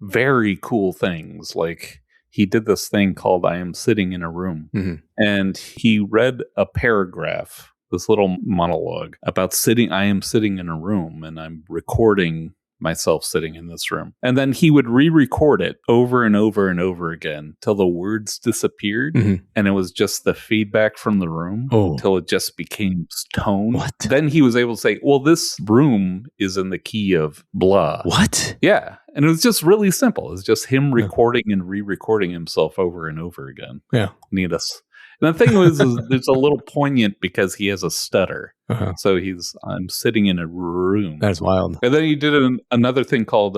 [SPEAKER 2] very cool things. Like he did this thing called I Am Sitting in a Room. And he read a paragraph, this little monologue about I am sitting in a room and I'm recording myself sitting in this room. And then he would re-record it over and over and over again till the words disappeared. And it was just the feedback from the room till it just became tone.
[SPEAKER 1] What?
[SPEAKER 2] Then he was able to say, well, this room is in the key of blah.
[SPEAKER 1] What?
[SPEAKER 2] Yeah. And it was just really simple. It's just him recording and re-recording himself over and over again.
[SPEAKER 1] Yeah.
[SPEAKER 2] And the thing was, it's a little poignant because he has a stutter. So I'm sitting in a room.
[SPEAKER 1] That's wild.
[SPEAKER 2] And then he did another thing called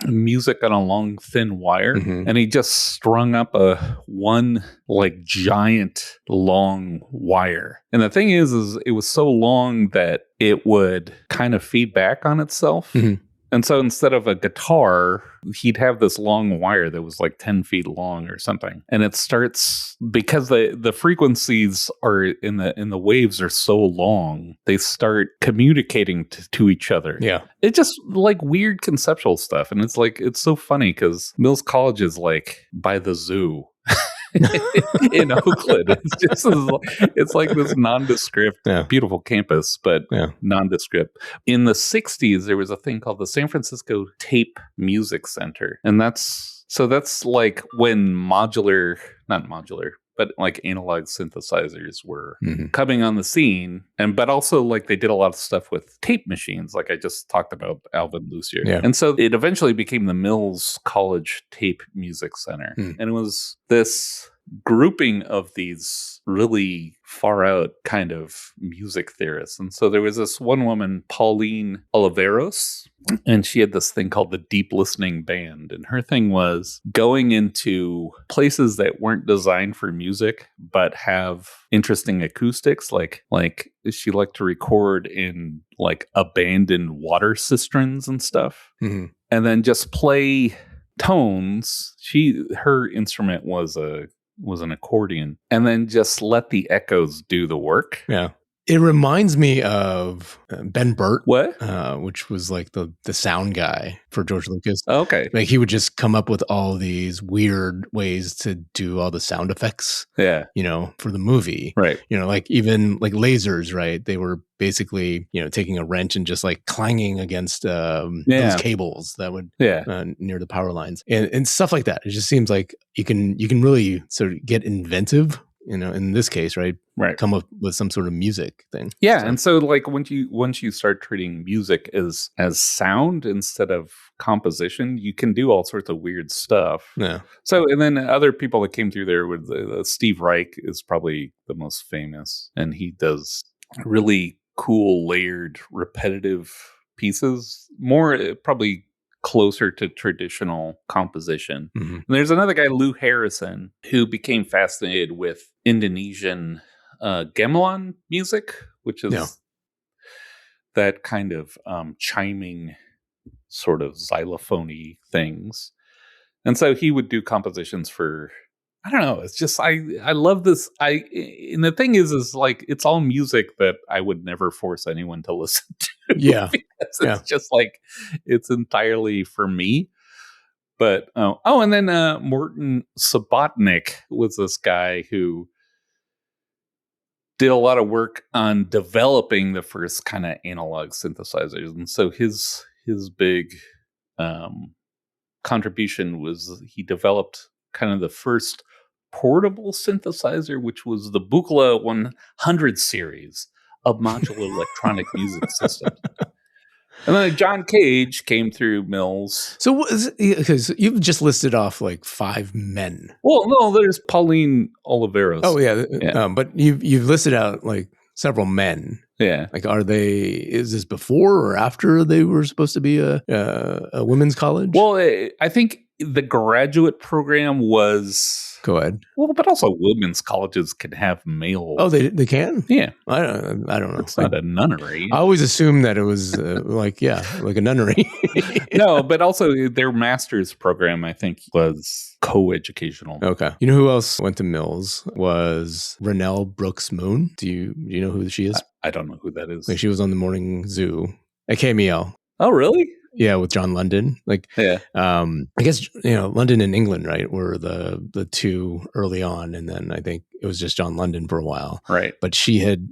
[SPEAKER 2] music on a long, thin wire. And he just strung up one giant long wire. And the thing is it was so long that it would kind of feed back on itself. And so instead of a guitar, he'd have this long wire that was like 10 feet long or something. And it starts, because the frequencies are in the waves are so long, they start communicating to each other.
[SPEAKER 1] Yeah.
[SPEAKER 2] It's just like weird conceptual stuff. And it's so funny because Mills College is like by the zoo. In Oakland. It's like this nondescript, beautiful campus, but nondescript. In the 60s, there was a thing called the San Francisco Tape Music Center. And that's like when not modular, but like analog synthesizers were coming on the scene. But also like they did a lot of stuff with tape machines, like I just talked about Alvin Lucier.
[SPEAKER 1] Yeah.
[SPEAKER 2] And so it eventually became the Mills College Tape Music Center. And it was this grouping of these really far out kind of music theorists. And so there was this one woman, Pauline Oliveros, and she had this thing called the Deep Listening Band. And her thing was going into places that weren't designed for music, but have interesting acoustics. Like she liked to record in like abandoned water cisterns and stuff. And then just play tones. Her instrument was an accordion, and then just let the echoes do the work.
[SPEAKER 1] Yeah. It reminds me of Ben Burt.
[SPEAKER 2] What?
[SPEAKER 1] Which was like the sound guy for George Lucas.
[SPEAKER 2] Okay.
[SPEAKER 1] Like he would just come up with all these weird ways to do all the sound effects.
[SPEAKER 2] Yeah.
[SPEAKER 1] For the movie.
[SPEAKER 2] Right.
[SPEAKER 1] Like even like lasers, right? They were basically, taking a wrench and just like clanging against those cables that would near the power lines and stuff like that. It just seems like you can really sort of get inventive. In this case, right, come up with some sort of music thing.
[SPEAKER 2] Yeah, and so like once you start treating music as sound instead of composition, you can do all sorts of weird stuff.
[SPEAKER 1] Yeah.
[SPEAKER 2] So and then other people that came through there with Steve Reich is probably the most famous, and he does really cool, layered, repetitive pieces. More probably closer to traditional composition. Mm-hmm. And there's another guy, Lou Harrison, who became fascinated with Indonesian gamelan music, which is that kind of chiming sort of xylophone-y things. And so he would do compositions for, I don't know, it's just, I love this. And the thing is like, it's all music that I would never force anyone to listen to.
[SPEAKER 1] Yeah.
[SPEAKER 2] It's just like, it's entirely for me. But, and then Morton Subotnick was this guy who did a lot of work on developing the first kind of analog synthesizers. And so his big contribution was he developed kind of the first portable synthesizer, which was the Buchla 100 series of modular electronic music systems. And then John Cage came through Mills.
[SPEAKER 1] So, because you've just listed off like 5 men.
[SPEAKER 2] Well, no, there's Pauline Oliveros.
[SPEAKER 1] Oh yeah. But you've listed out like several men.
[SPEAKER 2] Yeah.
[SPEAKER 1] Like, is this before or after they were supposed to be a women's college?
[SPEAKER 2] Well, I think the graduate program was.
[SPEAKER 1] Go ahead.
[SPEAKER 2] Well, but also women's colleges can have male.
[SPEAKER 1] Oh, they can?
[SPEAKER 2] Yeah.
[SPEAKER 1] I don't know.
[SPEAKER 2] It's not a nunnery.
[SPEAKER 1] I always assumed that it was like a nunnery.
[SPEAKER 2] No, but also their master's program, I think, was co-educational.
[SPEAKER 1] Okay. You know who else went to Mills? Was Rennell Brooks Moon. Do you know who she is?
[SPEAKER 2] I don't know who that is.
[SPEAKER 1] Like she was on the Morning Zoo at KMEL.
[SPEAKER 2] Oh, really?
[SPEAKER 1] Yeah, with John London. Like,
[SPEAKER 2] yeah.
[SPEAKER 1] I guess, London and England, right, were the two early on. And then I think it was just John London for a while.
[SPEAKER 2] Right.
[SPEAKER 1] But she had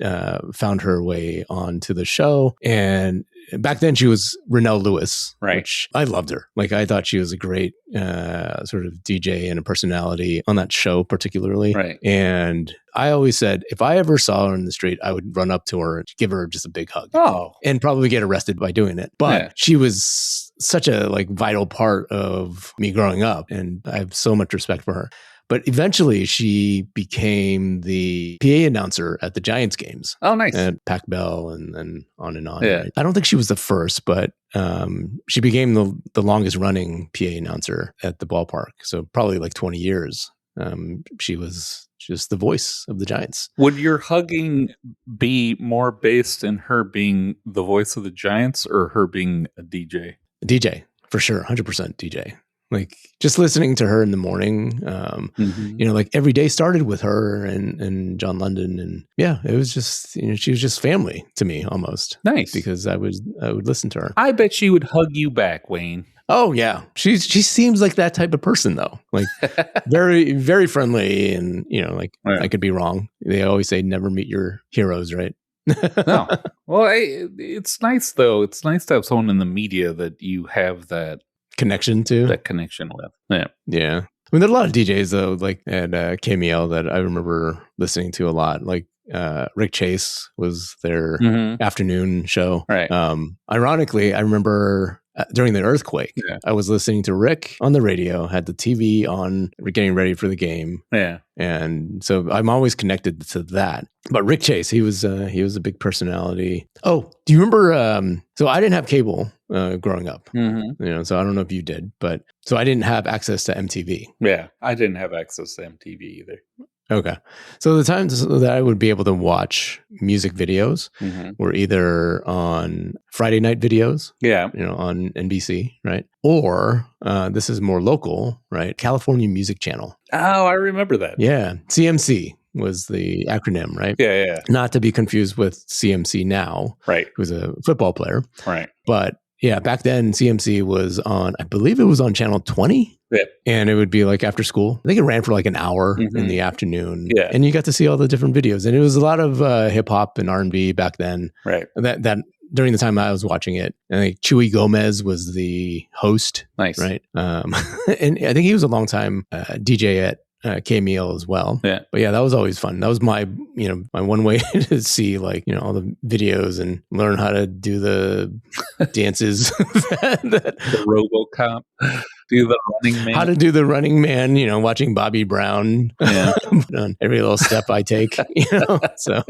[SPEAKER 1] found her way onto the show. And back then she was Rennell Lewis.
[SPEAKER 2] Right.
[SPEAKER 1] Which I loved her. Like, I thought she was a great sort of DJ and a personality on that show particularly.
[SPEAKER 2] Right.
[SPEAKER 1] And I always said, if I ever saw her in the street, I would run up to her and give her just a big hug.
[SPEAKER 2] Oh.
[SPEAKER 1] And probably get arrested by doing it. But she was such a vital part of me growing up. And I have so much respect for her. But eventually she became the PA announcer at the Giants games.
[SPEAKER 2] Oh, nice.
[SPEAKER 1] At Pac Bell and then on and on.
[SPEAKER 2] Yeah.
[SPEAKER 1] Right? I don't think she was the first, but she became the longest running PA announcer at the ballpark. So probably like 20 years. She was just the voice of the Giants.
[SPEAKER 2] Would your hugging be more based in her being the voice of the Giants or her being a DJ?
[SPEAKER 1] A DJ, for sure. 100% DJ. Like just listening to her in the morning, like every day started with her and John London. And yeah, it was just, she was just family to me almost.
[SPEAKER 2] Nice.
[SPEAKER 1] Because I would listen to her.
[SPEAKER 2] I bet she would hug you back, Wayne.
[SPEAKER 1] Oh yeah. She seems like that type of person though. Like very, very friendly and, I could be wrong. They always say never meet your heroes, right?
[SPEAKER 2] No. Well, it's nice though. It's nice to have someone in the media that you have that
[SPEAKER 1] connection to.
[SPEAKER 2] That connection with. Yeah.
[SPEAKER 1] Yeah. I mean, there are a lot of DJs though, like at KMEL that I remember listening to a lot. Like Rick Chase was their afternoon show.
[SPEAKER 2] Right.
[SPEAKER 1] Ironically, I remember during the earthquake, I was listening to Rick on the radio, had the TV on, getting ready for the game.
[SPEAKER 2] Yeah.
[SPEAKER 1] And so I'm always connected to that. But Rick Chase, he was a big personality. Oh, do you remember? So I didn't have cable growing up, so I don't know if you did, but so I didn't have access to MTV.
[SPEAKER 2] Yeah, I didn't have access to MTV either.
[SPEAKER 1] Okay. So the times that I would be able to watch music videos were either on Friday night videos, on NBC, right? Or this is more local, right? California Music Channel.
[SPEAKER 2] Oh, I remember that.
[SPEAKER 1] Yeah. CMC. was the acronym, right?
[SPEAKER 2] Yeah.
[SPEAKER 1] Not to be confused with CMC now,
[SPEAKER 2] right?
[SPEAKER 1] Who's a football player,
[SPEAKER 2] right?
[SPEAKER 1] But yeah, back then CMC was on, I believe it was on channel 20.
[SPEAKER 2] Yeah.
[SPEAKER 1] And it would be like after school. I think it ran for like an hour in the afternoon.
[SPEAKER 2] Yeah.
[SPEAKER 1] And you got to see all the different videos. And it was a lot of hip hop and R&B back then.
[SPEAKER 2] Right.
[SPEAKER 1] That during the time I was watching it, I think Chewy Gomez was the host.
[SPEAKER 2] Nice.
[SPEAKER 1] Right. And I think he was a long time DJ at K-Meal as well.
[SPEAKER 2] Yeah.
[SPEAKER 1] But yeah, that was always fun. That was my one way to see like, all the videos and learn how to do the dances.
[SPEAKER 2] The RoboCop. Do the running man.
[SPEAKER 1] How to do the running man, watching Bobby Brown on every little step I take, so.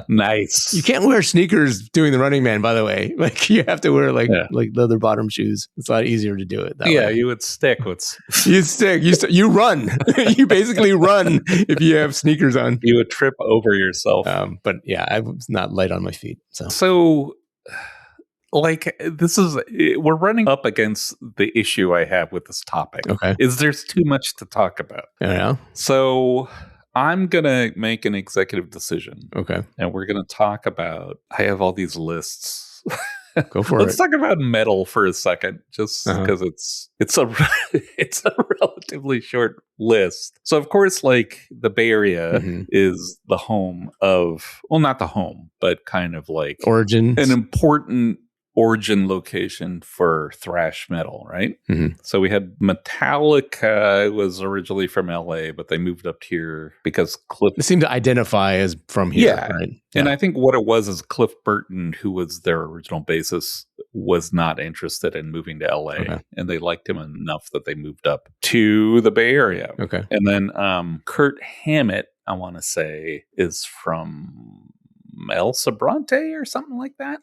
[SPEAKER 2] Nice.
[SPEAKER 1] You can't wear sneakers doing the running man, by the way. Like you have to wear like leather bottom shoes. It's a lot easier to do it that way.
[SPEAKER 2] You would stick with.
[SPEAKER 1] You run. You basically run if you have sneakers on.
[SPEAKER 2] You would trip over yourself.
[SPEAKER 1] But yeah, I was not light on my feet.
[SPEAKER 2] So like we're running up against the issue I have with this topic.
[SPEAKER 1] Okay.
[SPEAKER 2] Is there's too much to talk about.
[SPEAKER 1] Yeah.
[SPEAKER 2] So I'm going to make an executive decision.
[SPEAKER 1] Okay.
[SPEAKER 2] And we're going to talk about, I have all these lists.
[SPEAKER 1] Go for
[SPEAKER 2] Let's talk about metal for a second, just because it's a relatively short list. So of course, like the Bay Area is the home of, well, not the home, but kind of like
[SPEAKER 1] origins,
[SPEAKER 2] an important origin location for thrash metal, right? So we had Metallica was originally from LA, but they moved up here because Cliff...
[SPEAKER 1] They seem to identify as from here, right?
[SPEAKER 2] And I think what it was is Cliff Burton, who was their original bassist, was not interested in moving to LA, and they liked him enough that they moved up to the Bay Area.
[SPEAKER 1] Okay.
[SPEAKER 2] And then Kurt Hammett, I want to say, is from El Sobrante or something like that.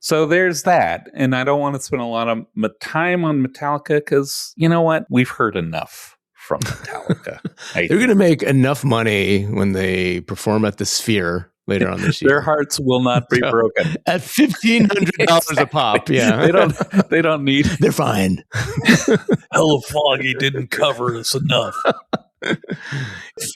[SPEAKER 2] So there's that. And I don't want to spend a lot of time on Metallica because, you know what? We've heard enough from Metallica.
[SPEAKER 1] They're going to make enough money when they perform at the Sphere later on this year.
[SPEAKER 2] Their hearts will not be broken.
[SPEAKER 1] At $1,500 a pop. Yeah.
[SPEAKER 2] They don't need.
[SPEAKER 1] They're fine.
[SPEAKER 2] Hella Foggy didn't cover us enough.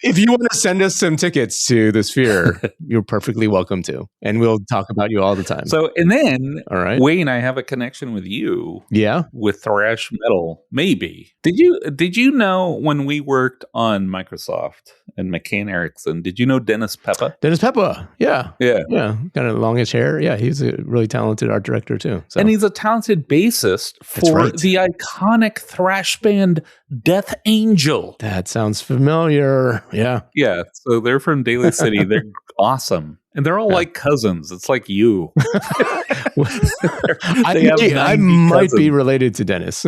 [SPEAKER 1] If you want to send us some tickets to the Sphere, you're perfectly welcome to. And we'll talk about you all the time.
[SPEAKER 2] So, and then,
[SPEAKER 1] all right,
[SPEAKER 2] Wayne, I have a connection with you.
[SPEAKER 1] Yeah.
[SPEAKER 2] With thrash metal, maybe. Did you know when we worked on Microsoft and McCann Erickson, did you know Dennis Peppa?
[SPEAKER 1] Dennis Peppa, yeah.
[SPEAKER 2] Yeah.
[SPEAKER 1] Yeah, kind of longish hair. Yeah, he's a really talented art director too. So.
[SPEAKER 2] And he's a talented bassist for the iconic thrash band Death Angel.
[SPEAKER 1] That sounds familiar. Yeah.
[SPEAKER 2] Yeah. So they're from Daly City. They're awesome. And they're all like cousins. It's like you.
[SPEAKER 1] I might be related to Dennis.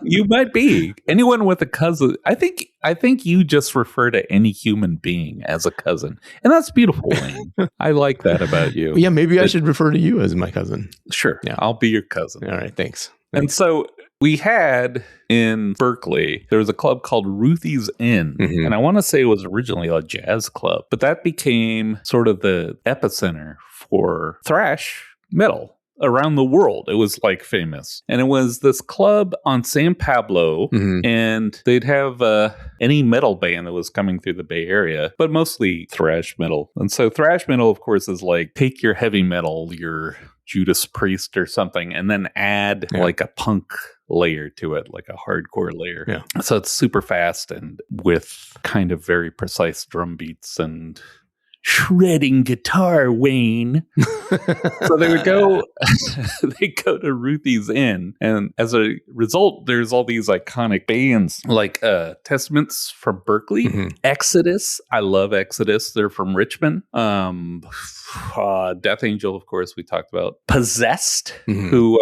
[SPEAKER 2] You might be. Anyone with a cousin. I think you just refer to any human being as a cousin. And that's beautiful, Wayne. I like that about you.
[SPEAKER 1] Yeah, maybe I should refer to you as my cousin.
[SPEAKER 2] Sure. Yeah. I'll be your cousin.
[SPEAKER 1] All right. Thanks.
[SPEAKER 2] And so we had in Berkeley, there was a club called Ruthie's Inn. And I want to say it was originally a jazz club, but that became sort of the epicenter for thrash metal around the world. It was like famous. And it was this club on San Pablo, and they'd have any metal band that was coming through the Bay Area, but mostly thrash metal. And so thrash metal, of course, is like take your heavy metal, your Judas Priest or something, and then add like a punk layer to it, like a hardcore layer.
[SPEAKER 1] Yeah.
[SPEAKER 2] So it's super fast and with kind of very precise drum beats and shredding guitar, Wayne. So they would go to Ruthie's Inn, and as a result, there's all these iconic bands like Testaments from Berkeley, Exodus. I love Exodus. They're from Richmond. Death Angel, of course, we talked about. Possessed, who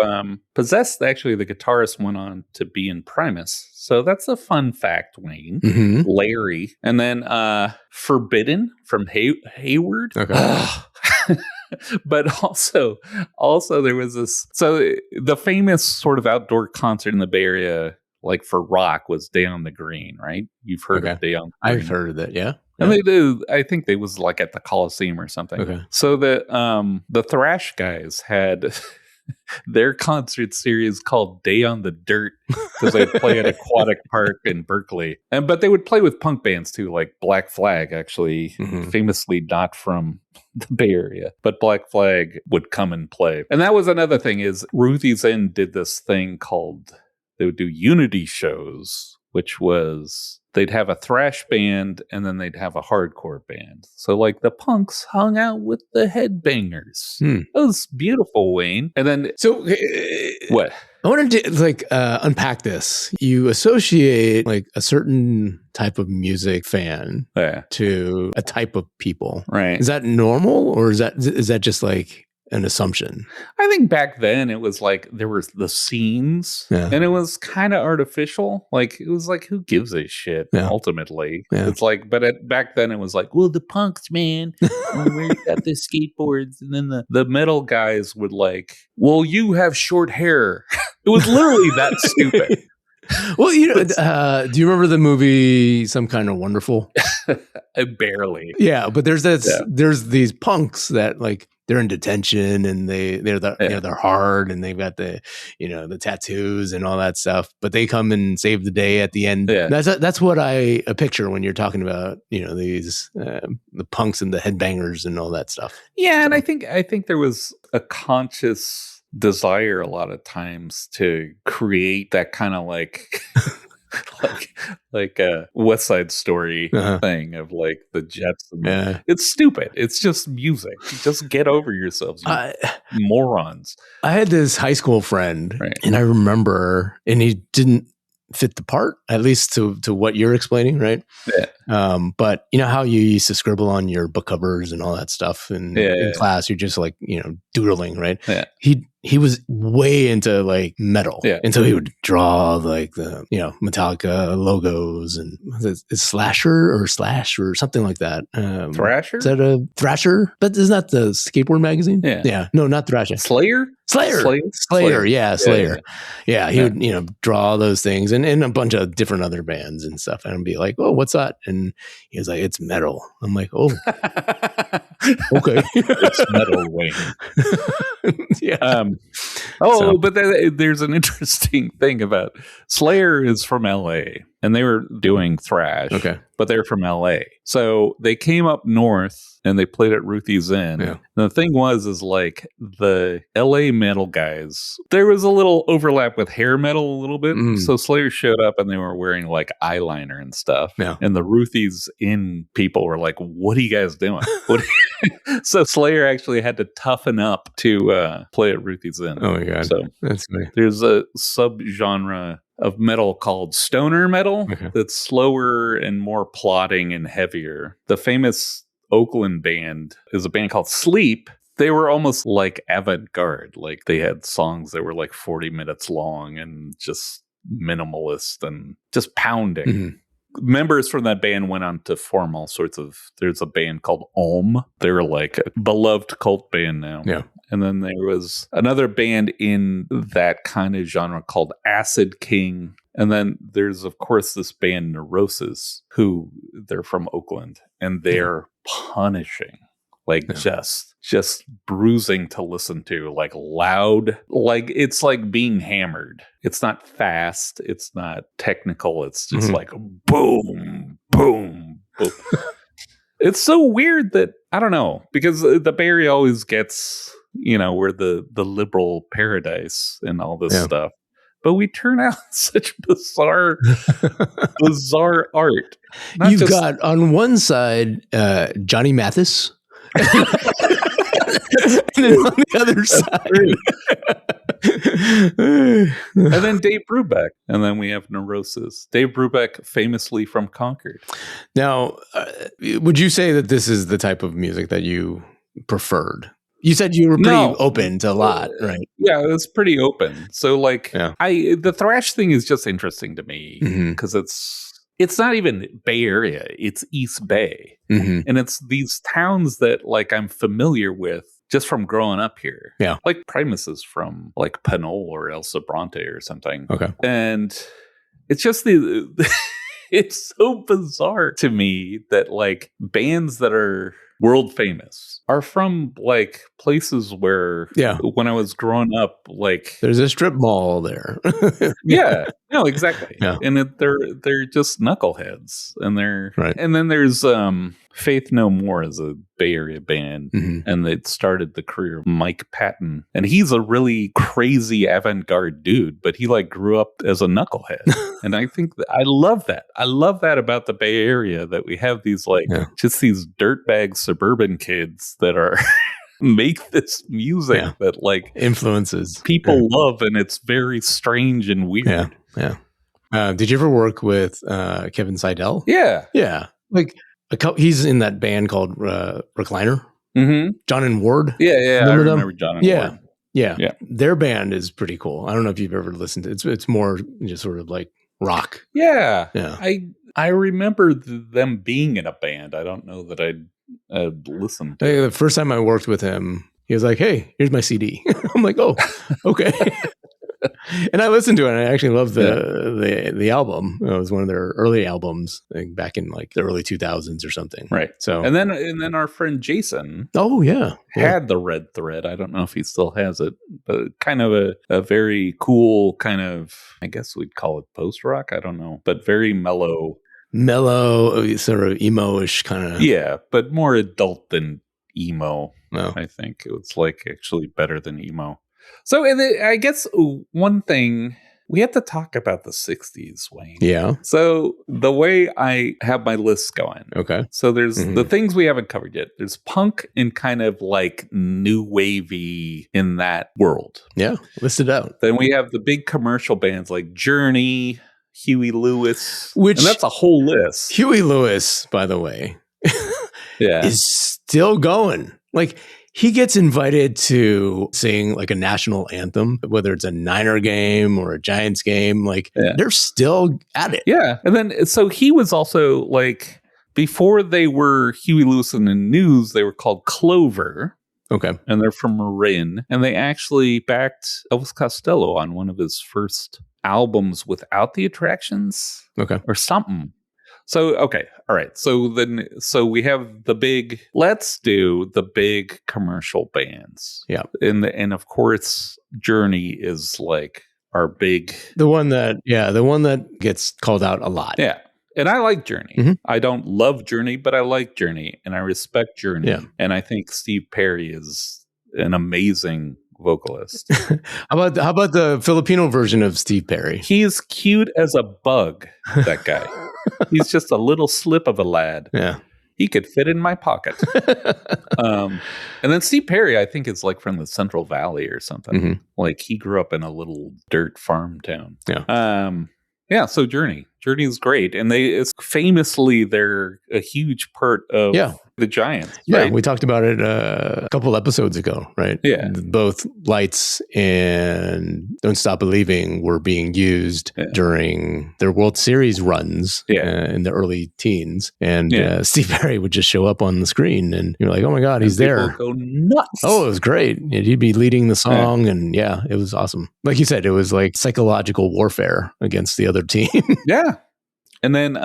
[SPEAKER 2] Possessed, actually, the guitarist went on to be in Primus. So that's a fun fact, Wayne. Larry. And then Forbidden from Hayward.
[SPEAKER 1] Okay.
[SPEAKER 2] But also there was this. So the famous sort of outdoor concert in the Bay Area, like for rock, was Day on the Green, right? You've heard of Day on the Green.
[SPEAKER 1] I've heard of it, yeah.
[SPEAKER 2] And they do. I think they was like at the Coliseum or something.
[SPEAKER 1] Okay.
[SPEAKER 2] So the thrash guys had their concert series called Day on the Dirt because they play at Aquatic Park in Berkeley. But they would play with punk bands too, like Black Flag, actually, famously not from the Bay Area, but Black Flag would come and play. And that was another thing is Ruthie's End did this thing called, they would do unity shows, which was they'd have a thrash band and then they'd have a hardcore band. So like the punks hung out with the headbangers. That was beautiful, Wayne. And then what?
[SPEAKER 1] I wanted to unpack this. You associate like a certain type of music fan to a type of people.
[SPEAKER 2] Right.
[SPEAKER 1] Is that normal or is that just like an assumption?
[SPEAKER 2] I think back then it was like there were the scenes and it was kind of artificial. Like it was like, who gives a shit ultimately? It's like, but back then it was like, well, the punks, man, we got the skateboards. And then the metal guys would like, well, you have short hair. It was literally that stupid.
[SPEAKER 1] Well, do you remember the movie Some Kind of Wonderful?
[SPEAKER 2] Barely.
[SPEAKER 1] Yeah, but there's these punks that like they're in detention and they're hard and they've got the the tattoos and all that stuff, but they come and save the day at the end. Yeah. That's what I picture when you're talking about these the punks and the headbangers and all that stuff.
[SPEAKER 2] Yeah, so. And I think there was a conscious desire a lot of times to create that kind of like like a West Side Story thing of like the Jets. It's stupid. It's just music. Just get over yourselves, you morons.
[SPEAKER 1] I had this high school friend, and I remember, and he didn't fit the part, at least to what you're explaining, right? Yeah. But you know how you used to scribble on your book covers and all that stuff in class? You're just like doodling, right? Yeah. He was way into like metal, and so he would draw like the Metallica logos and is Slasher or Slash or something like that.
[SPEAKER 2] Thrasher?
[SPEAKER 1] Is that a Thrasher? But isn't that the skateboard magazine? Yeah. No, not Thrasher.
[SPEAKER 2] Slayer.
[SPEAKER 1] Yeah, Slayer. Yeah, he would draw those things and a bunch of different other bands and stuff, and I'd be like, "Oh, what's that?" And he was like, "It's metal." I'm like, "Oh, okay,
[SPEAKER 2] it's metal, Wayne."
[SPEAKER 1] Yeah.
[SPEAKER 2] But there's an interesting thing about Slayer is from LA and they were doing thrash. Okay. But they're from LA. So they came up north and they played at Ruthie's Inn. Yeah. And the thing is like the LA metal guys, there was a little overlap with hair metal a little bit. So Slayer showed up and they were wearing like eyeliner and stuff. Yeah. And the Ruthie's Inn people were like, what are you guys doing? So Slayer actually had to toughen up to play at Ruthie's Inn.
[SPEAKER 1] Oh my God.
[SPEAKER 2] So
[SPEAKER 1] that's funny.
[SPEAKER 2] There's a subgenre of metal called stoner metal that's slower and more plodding and heavier. The famous Oakland band is a band called Sleep. They were almost like avant-garde. Like they had songs that were like 40 minutes long and just minimalist and just pounding. Members from that band went on to form all sorts of, there's a band called Om. They're like a beloved cult band now. Yeah. And then there was another band in that kind of genre called Acid King. And then there's, of course, this band Neurosis, who they're from Oakland, and they're punishing, like just bruising to listen to, like loud, like it's like being hammered. It's not fast. It's not technical. It's just like boom, boom, boom. It's so weird that, I don't know, because the Bay Area always gets, we're the liberal paradise and all this stuff. But we turn out such bizarre art.
[SPEAKER 1] You've got on one side Johnny Mathis, and then on the other side,
[SPEAKER 2] and then Dave Brubeck, and then we have Neurosis. Dave Brubeck, famously from Concord.
[SPEAKER 1] Now, would you say that this is the type of music that you preferred? You said you were pretty open to a lot, right?
[SPEAKER 2] Yeah, it was pretty open. So like the thrash thing is just interesting to me because it's not even Bay Area, it's East Bay. And it's these towns that like I'm familiar with just from growing up here. Yeah. Like Primus is from like Pinole or El Sobrante or something. Okay. And it's just it's so bizarre to me that like bands that are world famous are from like places where when I was growing up, like
[SPEAKER 1] there's a strip mall there.
[SPEAKER 2] No, exactly. Yeah. And they're just knuckleheads, and and then there's Faith No More is a Bay Area band, and it started the career of Mike Patton, and he's a really crazy avant-garde dude, but he like grew up as a knucklehead. And I think I love that. I love that about the Bay Area, that we have these like just these dirtbag suburban kids that are make this music that like
[SPEAKER 1] influences
[SPEAKER 2] people love, and it's very strange and weird.
[SPEAKER 1] Did you ever work with Kevin Seidel?
[SPEAKER 2] Yeah.
[SPEAKER 1] Like he's in that band called Recliner. John and Ward.
[SPEAKER 2] I remember John and Ward.
[SPEAKER 1] Yeah, their band is pretty cool. I don't know if you've ever listened to it. It's more just sort of like rock.
[SPEAKER 2] Yeah. I remember them being in a band. I don't know that I'd listened to
[SPEAKER 1] the first time I worked with him, he was like, "Hey, here's my CD." I'm like, "Oh, okay." And I listened to it, and I actually loved the album. It was one of their early albums, like back in like the early 2000s or something.
[SPEAKER 2] Right. So and then our friend Jason had the Red Thread. I don't know if he still has it, but kind of a very cool kind of, I guess we'd call it post rock. I don't know, but very mellow,
[SPEAKER 1] sort of emo-ish kind of.
[SPEAKER 2] Yeah, but more adult than emo. I think it was like actually better than emo. So I guess one thing, we have to talk about the 60s, Wayne.
[SPEAKER 1] Yeah.
[SPEAKER 2] So the way I have my list going.
[SPEAKER 1] Okay.
[SPEAKER 2] So there's the things we haven't covered yet. There's punk and kind of like new wavy in that world.
[SPEAKER 1] Yeah. List it out.
[SPEAKER 2] Then we have the big commercial bands like Journey, Huey Lewis. And that's a whole list.
[SPEAKER 1] Huey Lewis, by the way, is still going. Like, he gets invited to sing like a national anthem, whether it's a Niner game or a Giants game. Like they're still at it.
[SPEAKER 2] Yeah. And then, so he was also like, before they were Huey Lewis and the News, they were called Clover.
[SPEAKER 1] Okay.
[SPEAKER 2] And they're from Marin. And they actually backed Elvis Costello on one of his first albums without the attractions.
[SPEAKER 1] Okay.
[SPEAKER 2] Or something. So, okay. All right. So we have let's do the big commercial bands.
[SPEAKER 1] Yeah.
[SPEAKER 2] And of course, Journey is like our big.
[SPEAKER 1] The one that gets called out a lot.
[SPEAKER 2] Yeah. And I like Journey. I don't love Journey, but I like Journey and I respect Journey. Yeah. And I think Steve Perry is an amazing vocalist.
[SPEAKER 1] How about the Filipino version of Steve Perry?
[SPEAKER 2] He's cute as a bug, that guy. He's just a little slip of a lad.
[SPEAKER 1] Yeah.
[SPEAKER 2] He could fit in my pocket. And then Steve Perry, I think, is like from the Central Valley or something. Like he grew up in a little dirt farm town.
[SPEAKER 1] Yeah.
[SPEAKER 2] So Journey is great. And they're a huge part of the Giants.
[SPEAKER 1] Yeah,
[SPEAKER 2] right?
[SPEAKER 1] We talked about it a couple episodes ago, right?
[SPEAKER 2] Yeah.
[SPEAKER 1] Both Lights and Don't Stop Believing were being used during their World Series runs in the early teens. And Steve Perry would just show up on the screen and you're like, oh my God, he's there.
[SPEAKER 2] Go nuts.
[SPEAKER 1] Oh, it was great. He'd be leading the song and it was awesome. Like you said, it was like psychological warfare against the other team.
[SPEAKER 2] Yeah. And then,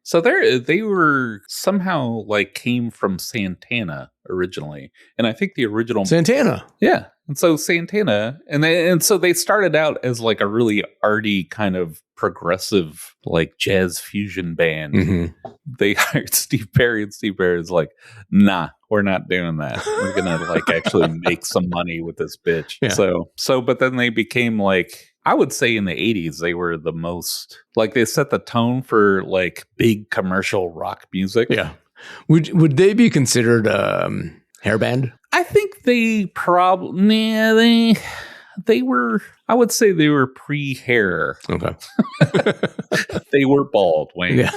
[SPEAKER 2] so they were somehow like came from Santana originally, and I think the original
[SPEAKER 1] Santana,
[SPEAKER 2] and so Santana, and so they started out as like a really arty kind of progressive like jazz fusion band. They hired Steve Perry, and Steve Perry is like, "Nah, we're not doing that. We're gonna like actually make some money with this bitch." So, but then they became like. I would say in the 80s, they were the most, like they set the tone for like big commercial rock music.
[SPEAKER 1] Yeah. Would they be considered hair band?
[SPEAKER 2] I think they probably, they were, I would say they were pre-hair.
[SPEAKER 1] Okay.
[SPEAKER 2] They were bald, Wayne.
[SPEAKER 1] Yeah.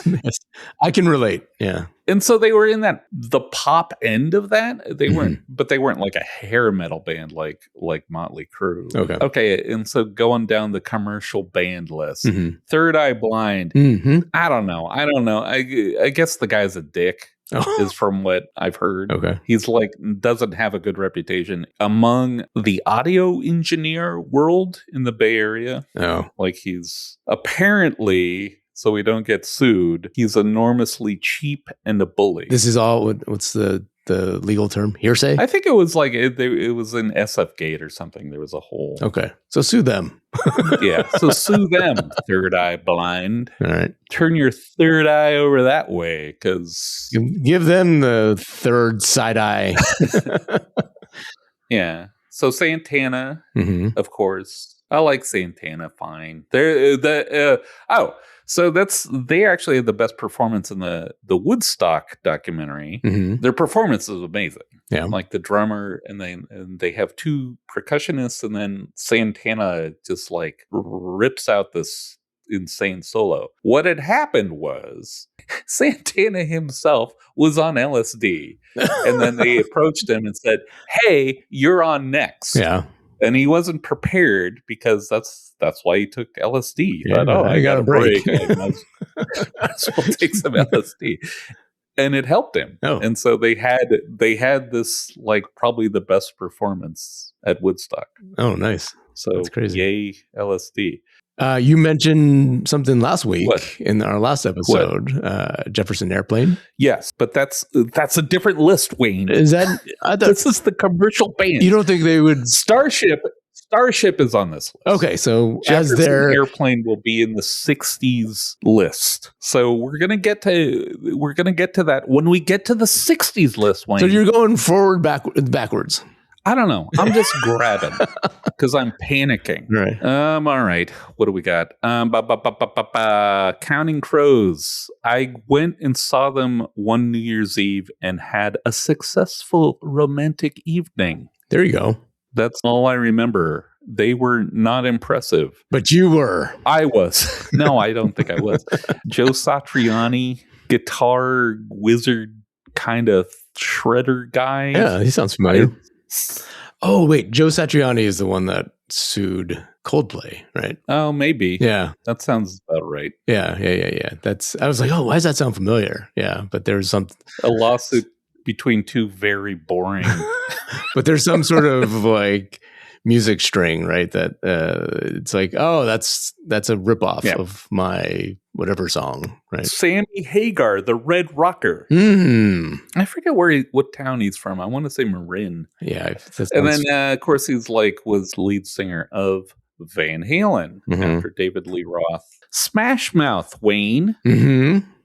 [SPEAKER 1] I can relate. Yeah.
[SPEAKER 2] And so they were in the pop end of that. They weren't, but they weren't like a hair metal band like Motley Crue. Okay. And so going down the commercial band list, Third Eye Blind. I don't know. I guess the guy's a dick. Is from what I've heard. Okay. He's like, doesn't have a good reputation among the audio engineer world in the Bay Area.
[SPEAKER 1] Oh.
[SPEAKER 2] Like he's apparently, so we don't get sued, he's enormously cheap and a bully.
[SPEAKER 1] This is all, what's the the legal term? Hearsay?
[SPEAKER 2] I think it was like it was in SF Gate or something. There was a whole...
[SPEAKER 1] Okay. So sue them.
[SPEAKER 2] Yeah. So sue them, third eye blind.
[SPEAKER 1] All right.
[SPEAKER 2] Turn your third eye over that way, because...
[SPEAKER 1] Give them the third side eye.
[SPEAKER 2] Yeah. So Santana, of course. I like Santana fine. So they actually had the best performance in the Woodstock documentary. Their performance is amazing.
[SPEAKER 1] Yeah,
[SPEAKER 2] like the drummer, and they have two percussionists, and then Santana just like rips out this insane solo. What had happened was Santana himself was on LSD, and then they approached him and said, "Hey, you're on next."
[SPEAKER 1] Yeah.
[SPEAKER 2] And he wasn't prepared, because that's why he took LSD. He thought,
[SPEAKER 1] I got a break.
[SPEAKER 2] I might as well take some LSD. And it helped him.
[SPEAKER 1] Oh.
[SPEAKER 2] And so they had this, like, probably the best performance at Woodstock.
[SPEAKER 1] Oh, nice.
[SPEAKER 2] So
[SPEAKER 1] that's crazy.
[SPEAKER 2] Yay, LSD.
[SPEAKER 1] You mentioned something last week in our last episode, Jefferson Airplane.
[SPEAKER 2] Yes, but that's a different list, Wayne.
[SPEAKER 1] Is that?
[SPEAKER 2] This is the commercial band.
[SPEAKER 1] You don't think they would?
[SPEAKER 2] Starship is on this list.
[SPEAKER 1] Okay, so
[SPEAKER 2] Jefferson Airplane will be in the 60s list. So we're gonna get to that when we get to the 60s list, Wayne.
[SPEAKER 1] So you're going forward, backwards.
[SPEAKER 2] I don't know. I'm just grabbing because I'm panicking.
[SPEAKER 1] Right.
[SPEAKER 2] All right. What do we got? Counting Crows. I went and saw them one New Year's Eve and had a successful romantic evening.
[SPEAKER 1] There you go.
[SPEAKER 2] That's all I remember. They were not impressive.
[SPEAKER 1] But you were.
[SPEAKER 2] I was. No, I don't think I was. Joe Satriani, guitar wizard kind of shredder guy.
[SPEAKER 1] Yeah, he sounds familiar. Oh, wait. Joe Satriani is the one that sued Coldplay, right?
[SPEAKER 2] Oh, maybe.
[SPEAKER 1] Yeah.
[SPEAKER 2] That sounds about right.
[SPEAKER 1] Yeah. I was like, oh, why does that sound familiar? Yeah, but there's a
[SPEAKER 2] lawsuit between two very boring.
[SPEAKER 1] But there's some sort of like music string, right? That it's like, oh, that's a ripoff of my whatever song, right?
[SPEAKER 2] Sammy Hagar, the Red Rocker. I forget what town he's from. I want to say Marin.
[SPEAKER 1] Yeah,
[SPEAKER 2] and then of course was lead singer of Van Halen after David Lee Roth. Smash Mouth, Wayne.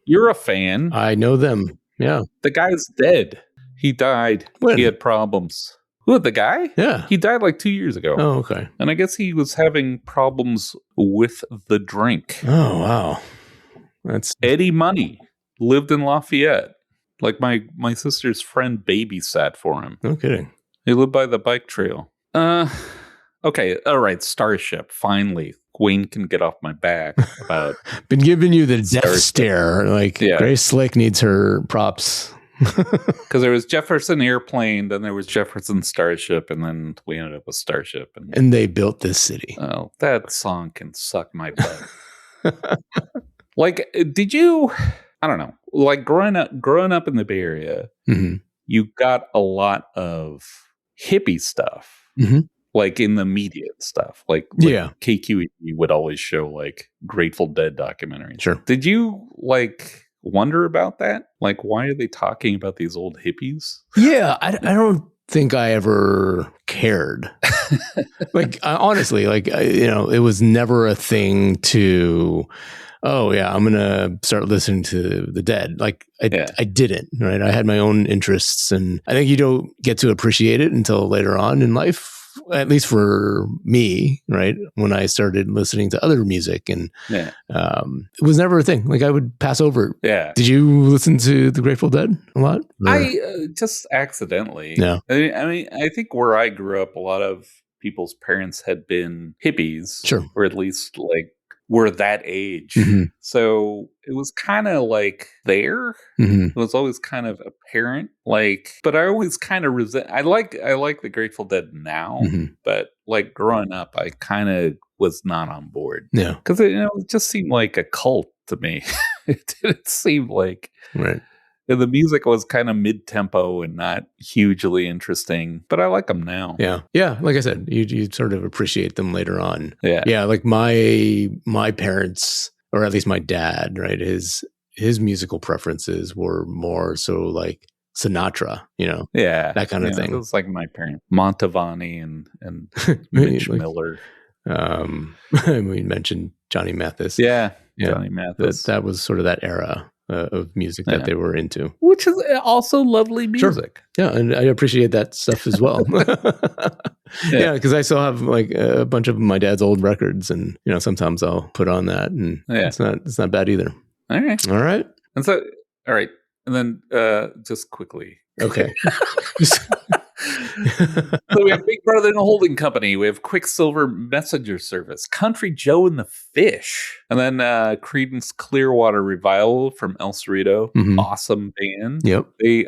[SPEAKER 2] You're a fan.
[SPEAKER 1] I know them. Yeah,
[SPEAKER 2] the guy's dead. He died.
[SPEAKER 1] When?
[SPEAKER 2] He had problems. Who, the guy?
[SPEAKER 1] Yeah.
[SPEAKER 2] He died like 2 years ago.
[SPEAKER 1] Oh, okay.
[SPEAKER 2] And I guess he was having problems with the drink.
[SPEAKER 1] Oh, wow. That's
[SPEAKER 2] Eddie Money lived in Lafayette. Like my sister's friend babysat for him.
[SPEAKER 1] No kidding.
[SPEAKER 2] He lived by the bike trail. Okay. All right. Starship. Finally. Wayne can get off my back about...
[SPEAKER 1] Been giving you the death stare. Like, Grace Slick needs her props.
[SPEAKER 2] Because there was Jefferson Airplane, then there was Jefferson Starship, and then we ended up with Starship.
[SPEAKER 1] And they built this city.
[SPEAKER 2] Oh, that song can suck my butt. Like, did you... I don't know. Like, growing up in the Bay Area, you got a lot of hippie stuff. Like in the media stuff, like KQED would always show like Grateful Dead documentaries.
[SPEAKER 1] Sure.
[SPEAKER 2] Did you like wonder about that? Like, why are they talking about these old hippies?
[SPEAKER 1] Yeah, I don't think I ever cared. Like, honestly, like, it was never a thing to, oh yeah, I'm gonna start listening to the Dead. Like, I didn't. Right, I had my own interests, and I think you don't get to appreciate it until later on in life. At least for me, right? When I started listening to other music, and it was never a thing. Like, I would pass over.
[SPEAKER 2] Yeah.
[SPEAKER 1] Did you listen to the Grateful Dead a lot? Or?
[SPEAKER 2] I just accidentally.
[SPEAKER 1] Yeah.
[SPEAKER 2] I mean, I think where I grew up, a lot of people's parents had been hippies,
[SPEAKER 1] sure,
[SPEAKER 2] or at least like were that age. So it was kind of like there. It was always kind of apparent. Like, but I always kind of resent. I like the Grateful Dead now, but like growing up, I kind of was not on board.
[SPEAKER 1] Yeah,
[SPEAKER 2] because it just seemed like a cult to me. It didn't seem like
[SPEAKER 1] right.
[SPEAKER 2] And the music was kind of mid-tempo and not hugely interesting, but I like them now.
[SPEAKER 1] Yeah. Yeah. Like I said, you sort of appreciate them later on.
[SPEAKER 2] Yeah.
[SPEAKER 1] Yeah. Like my parents, or at least my dad, right? His musical preferences were more so like Sinatra, that kind of thing.
[SPEAKER 2] It was like my parents, Montavani and Mitch Miller.
[SPEAKER 1] We mentioned Johnny Mathis.
[SPEAKER 2] Yeah, Johnny Mathis.
[SPEAKER 1] That was sort of that era of music that they were into,
[SPEAKER 2] which is also lovely music.
[SPEAKER 1] Sure. Yeah, and I appreciate that stuff as well. Yeah, because I still have like a bunch of my dad's old records, and sometimes I'll put on that, and it's not bad either.
[SPEAKER 2] All right.
[SPEAKER 1] And
[SPEAKER 2] so, all right, and then just quickly,
[SPEAKER 1] okay.
[SPEAKER 2] So we have Big Brother and a Holding Company. We have Quicksilver Messenger Service, Country Joe and the Fish, and then Creedence Clearwater Revival from El Cerrito.
[SPEAKER 1] Mm-hmm.
[SPEAKER 2] Awesome band.
[SPEAKER 1] Yep.
[SPEAKER 2] They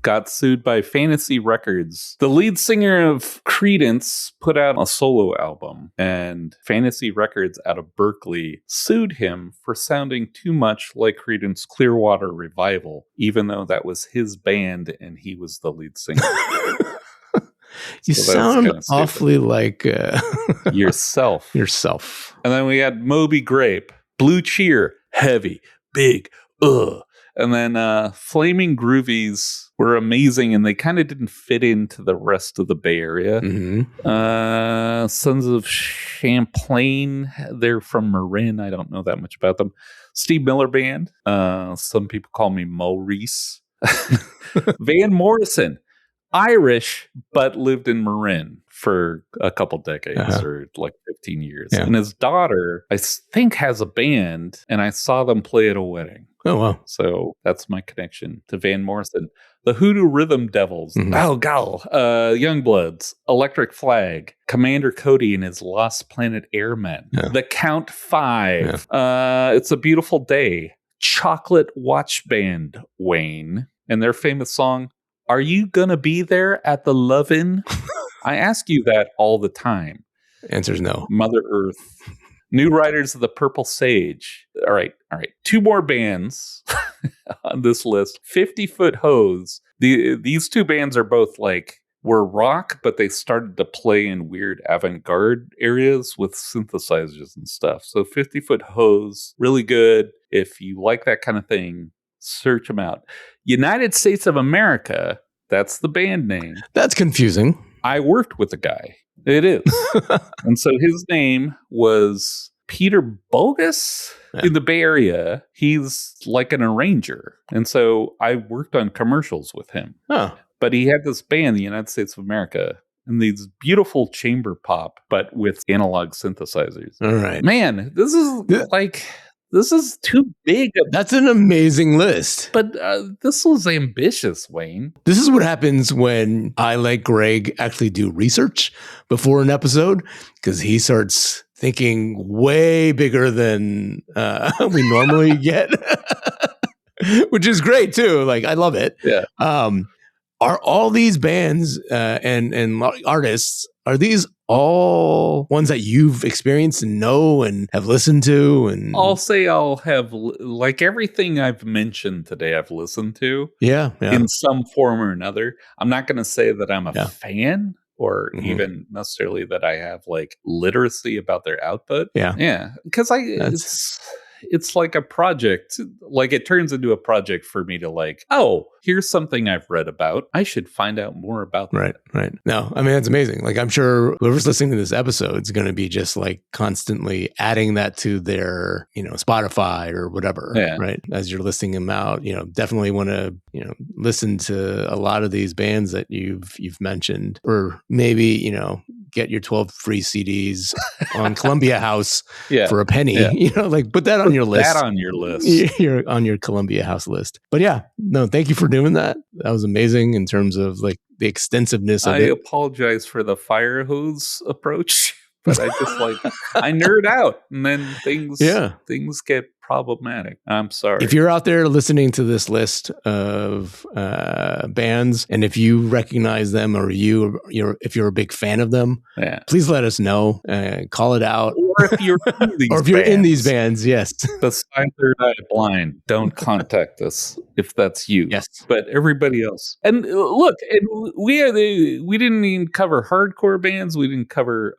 [SPEAKER 2] got sued by Fantasy Records. The lead singer of Creedence put out a solo album, and Fantasy Records out of Berkeley sued him for sounding too much like Creedence Clearwater Revival, even though that was his band and he was the lead singer.
[SPEAKER 1] You sound awfully like
[SPEAKER 2] yourself.
[SPEAKER 1] Yourself.
[SPEAKER 2] And then we had Moby Grape, Blue Cheer, Heavy, Big, And then Flaming Groovies were amazing, and they kind of didn't fit into the rest of the Bay Area.
[SPEAKER 1] Mm-hmm.
[SPEAKER 2] Sons of Champlain, they're from Marin. I don't know that much about them. Steve Miller Band. Some people call me Maurice. Van Morrison. Irish, but lived in Marin for a couple decades or like 15 years. Yeah. And his daughter, I think, has a band, and I saw them play at a wedding.
[SPEAKER 1] Oh, wow.
[SPEAKER 2] So that's my connection to Van Morrison. The Hoodoo Rhythm Devils. Mm-hmm. Oh, gal. Youngbloods. Electric Flag. Commander Cody and his Lost Planet Airmen. Yeah. The Count 5. Yeah. It's a Beautiful Day. Chocolate Watch Band, Wayne. And their famous song, Are You Gonna Be There at the Lovin'? I ask you that all the time.
[SPEAKER 1] Answer's no.
[SPEAKER 2] Mother Earth. New Riders of the Purple Sage. All right. 2 more bands on this list. 50 Foot Hose. These 2 bands are both were rock, but they started to play in weird avant-garde areas with synthesizers and stuff. So 50 Foot Hose, really good. If you like that kind of thing, search them out. United States of America, that's the band name.
[SPEAKER 1] That's confusing.
[SPEAKER 2] I worked with a guy. It is. And so his name was Peter Bogus in the Bay Area. He's like an arranger. And so I worked on commercials with him.
[SPEAKER 1] Oh.
[SPEAKER 2] But he had this band, the United States of America, and these beautiful chamber pop, but with analog synthesizers.
[SPEAKER 1] All right.
[SPEAKER 2] Man, this is too big.
[SPEAKER 1] That's an amazing list.
[SPEAKER 2] But this was ambitious, Wayne.
[SPEAKER 1] This is what happens when I, like Greg, actually do research before an episode, because he starts thinking way bigger than we normally get, which is great, too. I love it.
[SPEAKER 2] Yeah.
[SPEAKER 1] Are all these bands and artists, are these all ones that you've experienced and know and have listened to? And
[SPEAKER 2] I'll say I'll have, everything I've mentioned today, I've listened to.
[SPEAKER 1] Yeah.
[SPEAKER 2] In some form or another. I'm not going to say that I'm a fan or even necessarily that I have literacy about their output.
[SPEAKER 1] Yeah.
[SPEAKER 2] Because it's like a project. It turns into a project for me to here's something I've read about. I should find out more about that.
[SPEAKER 1] Right. No, I mean, that's amazing. I'm sure whoever's listening to this episode is going to be just constantly adding that to their, Spotify or whatever.
[SPEAKER 2] Yeah.
[SPEAKER 1] Right. As you're listing them out, definitely want to, listen to a lot of these bands that you've mentioned, or maybe, get your 12 free CDs on Columbia House for a penny.
[SPEAKER 2] Yeah.
[SPEAKER 1] Put that on your list.
[SPEAKER 2] That on your list.
[SPEAKER 1] You're on your Columbia House list. But no, thank you for doing that. That was amazing in terms of the extensiveness of it.
[SPEAKER 2] I apologize for the fire hose approach, but I just I nerd out, and then things get problematic. I'm sorry.
[SPEAKER 1] If you're out there listening to this list of bands, and if you recognize them, or if you're a big fan of them, please let us know. Call it out.
[SPEAKER 2] Or if you're
[SPEAKER 1] in these bands, yes.
[SPEAKER 2] Besides Third Eye Blind, don't contact us if that's you.
[SPEAKER 1] Yes.
[SPEAKER 2] But everybody else. And look, we didn't even cover hardcore bands. We didn't cover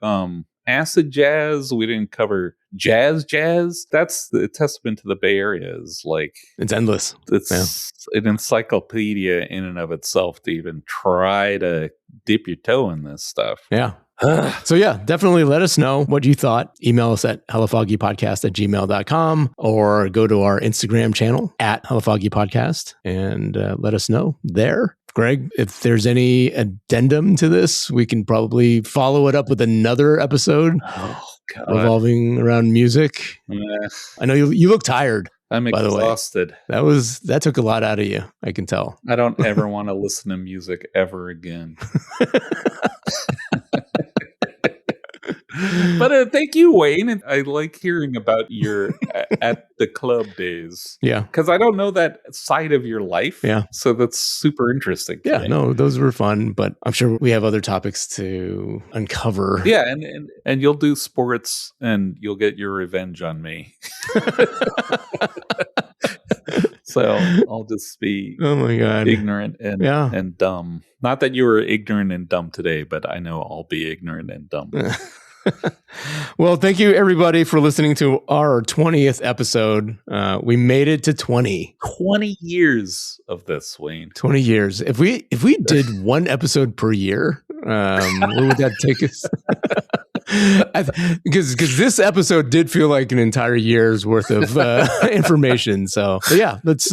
[SPEAKER 2] acid jazz. We didn't cover jazz, that's the testament to the Bay Area. Is like
[SPEAKER 1] it's endless.
[SPEAKER 2] It's an encyclopedia in and of itself to even try to dip your toe in this stuff.
[SPEAKER 1] Yeah. So yeah, definitely let us know what you thought. Email us at hellafoggypodcast@gmail.com or go to our Instagram channel @hellafoggypodcast and let us know there. Greg, if there's any addendum to this, we can probably follow it up with another episode revolving around music. I know you look tired.
[SPEAKER 2] I'm exhausted.
[SPEAKER 1] That took a lot out of you, I can tell.
[SPEAKER 2] I don't ever want to listen to music ever again. But thank you, Wayne. And I like hearing about your at the club days.
[SPEAKER 1] Yeah.
[SPEAKER 2] Because I don't know that side of your life.
[SPEAKER 1] Yeah.
[SPEAKER 2] So that's super interesting.
[SPEAKER 1] Yeah, no, those were fun, but I'm sure we have other topics to uncover.
[SPEAKER 2] Yeah, and you'll do sports and you'll get your revenge on me. So I'll just be ignorant and dumb. Not that you were ignorant and dumb today, but I know I'll be ignorant and dumb.
[SPEAKER 1] Well, thank you everybody for listening to our 20th episode. We made it to 20.
[SPEAKER 2] 20 years of this, Wayne.
[SPEAKER 1] 20 years. If we did one episode per year, where would that take us? Because this episode did feel like an entire year's worth of information. So but yeah, let's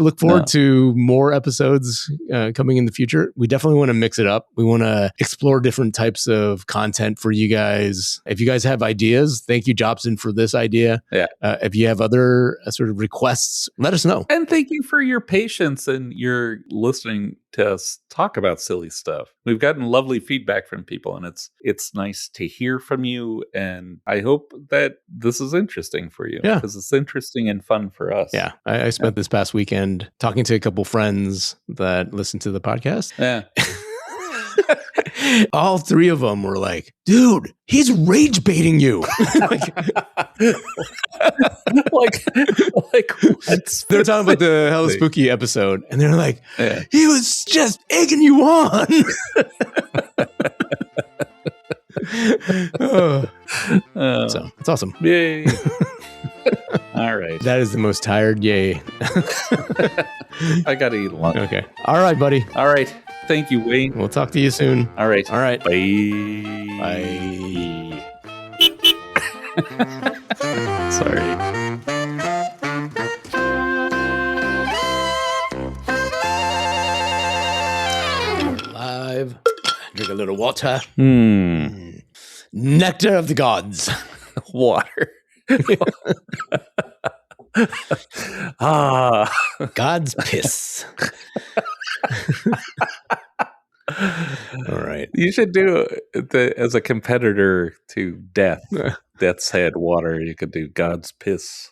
[SPEAKER 1] look forward to more episodes coming in the future. We definitely want to mix it up. We want to explore different types of content for you guys. If you guys have ideas, thank you, Jobson, for this idea.
[SPEAKER 2] Yeah.
[SPEAKER 1] If you have other sort of requests, let us know.
[SPEAKER 2] And thank you for your patience and your listening to us talk about silly stuff. We've gotten lovely feedback from people, and it's nice to hear from you. And I hope that this is interesting for you.
[SPEAKER 1] Yeah,
[SPEAKER 2] because it's interesting and fun for us.
[SPEAKER 1] Yeah, I spent this past weekend talking to a couple friends that listen to the podcast.
[SPEAKER 2] Yeah.
[SPEAKER 1] All three of them were like, dude, he's rage baiting you. like they're talking about the Hella Spooky episode, and they're like, he was just egging you on. So it's awesome.
[SPEAKER 2] Yay. All right.
[SPEAKER 1] That is the most tired yay.
[SPEAKER 2] I gotta eat lunch.
[SPEAKER 1] Okay. All right, buddy.
[SPEAKER 2] All right. Thank you, Wayne.
[SPEAKER 1] We'll talk to you soon.
[SPEAKER 2] All right.
[SPEAKER 1] All right.
[SPEAKER 2] Bye.
[SPEAKER 1] Bye.
[SPEAKER 2] Sorry.
[SPEAKER 1] Live. Drink a little water. Nectar of the gods.
[SPEAKER 2] Water.
[SPEAKER 1] God's piss. All right.
[SPEAKER 2] You should do as a competitor to Death's Head Water. You could do God's piss.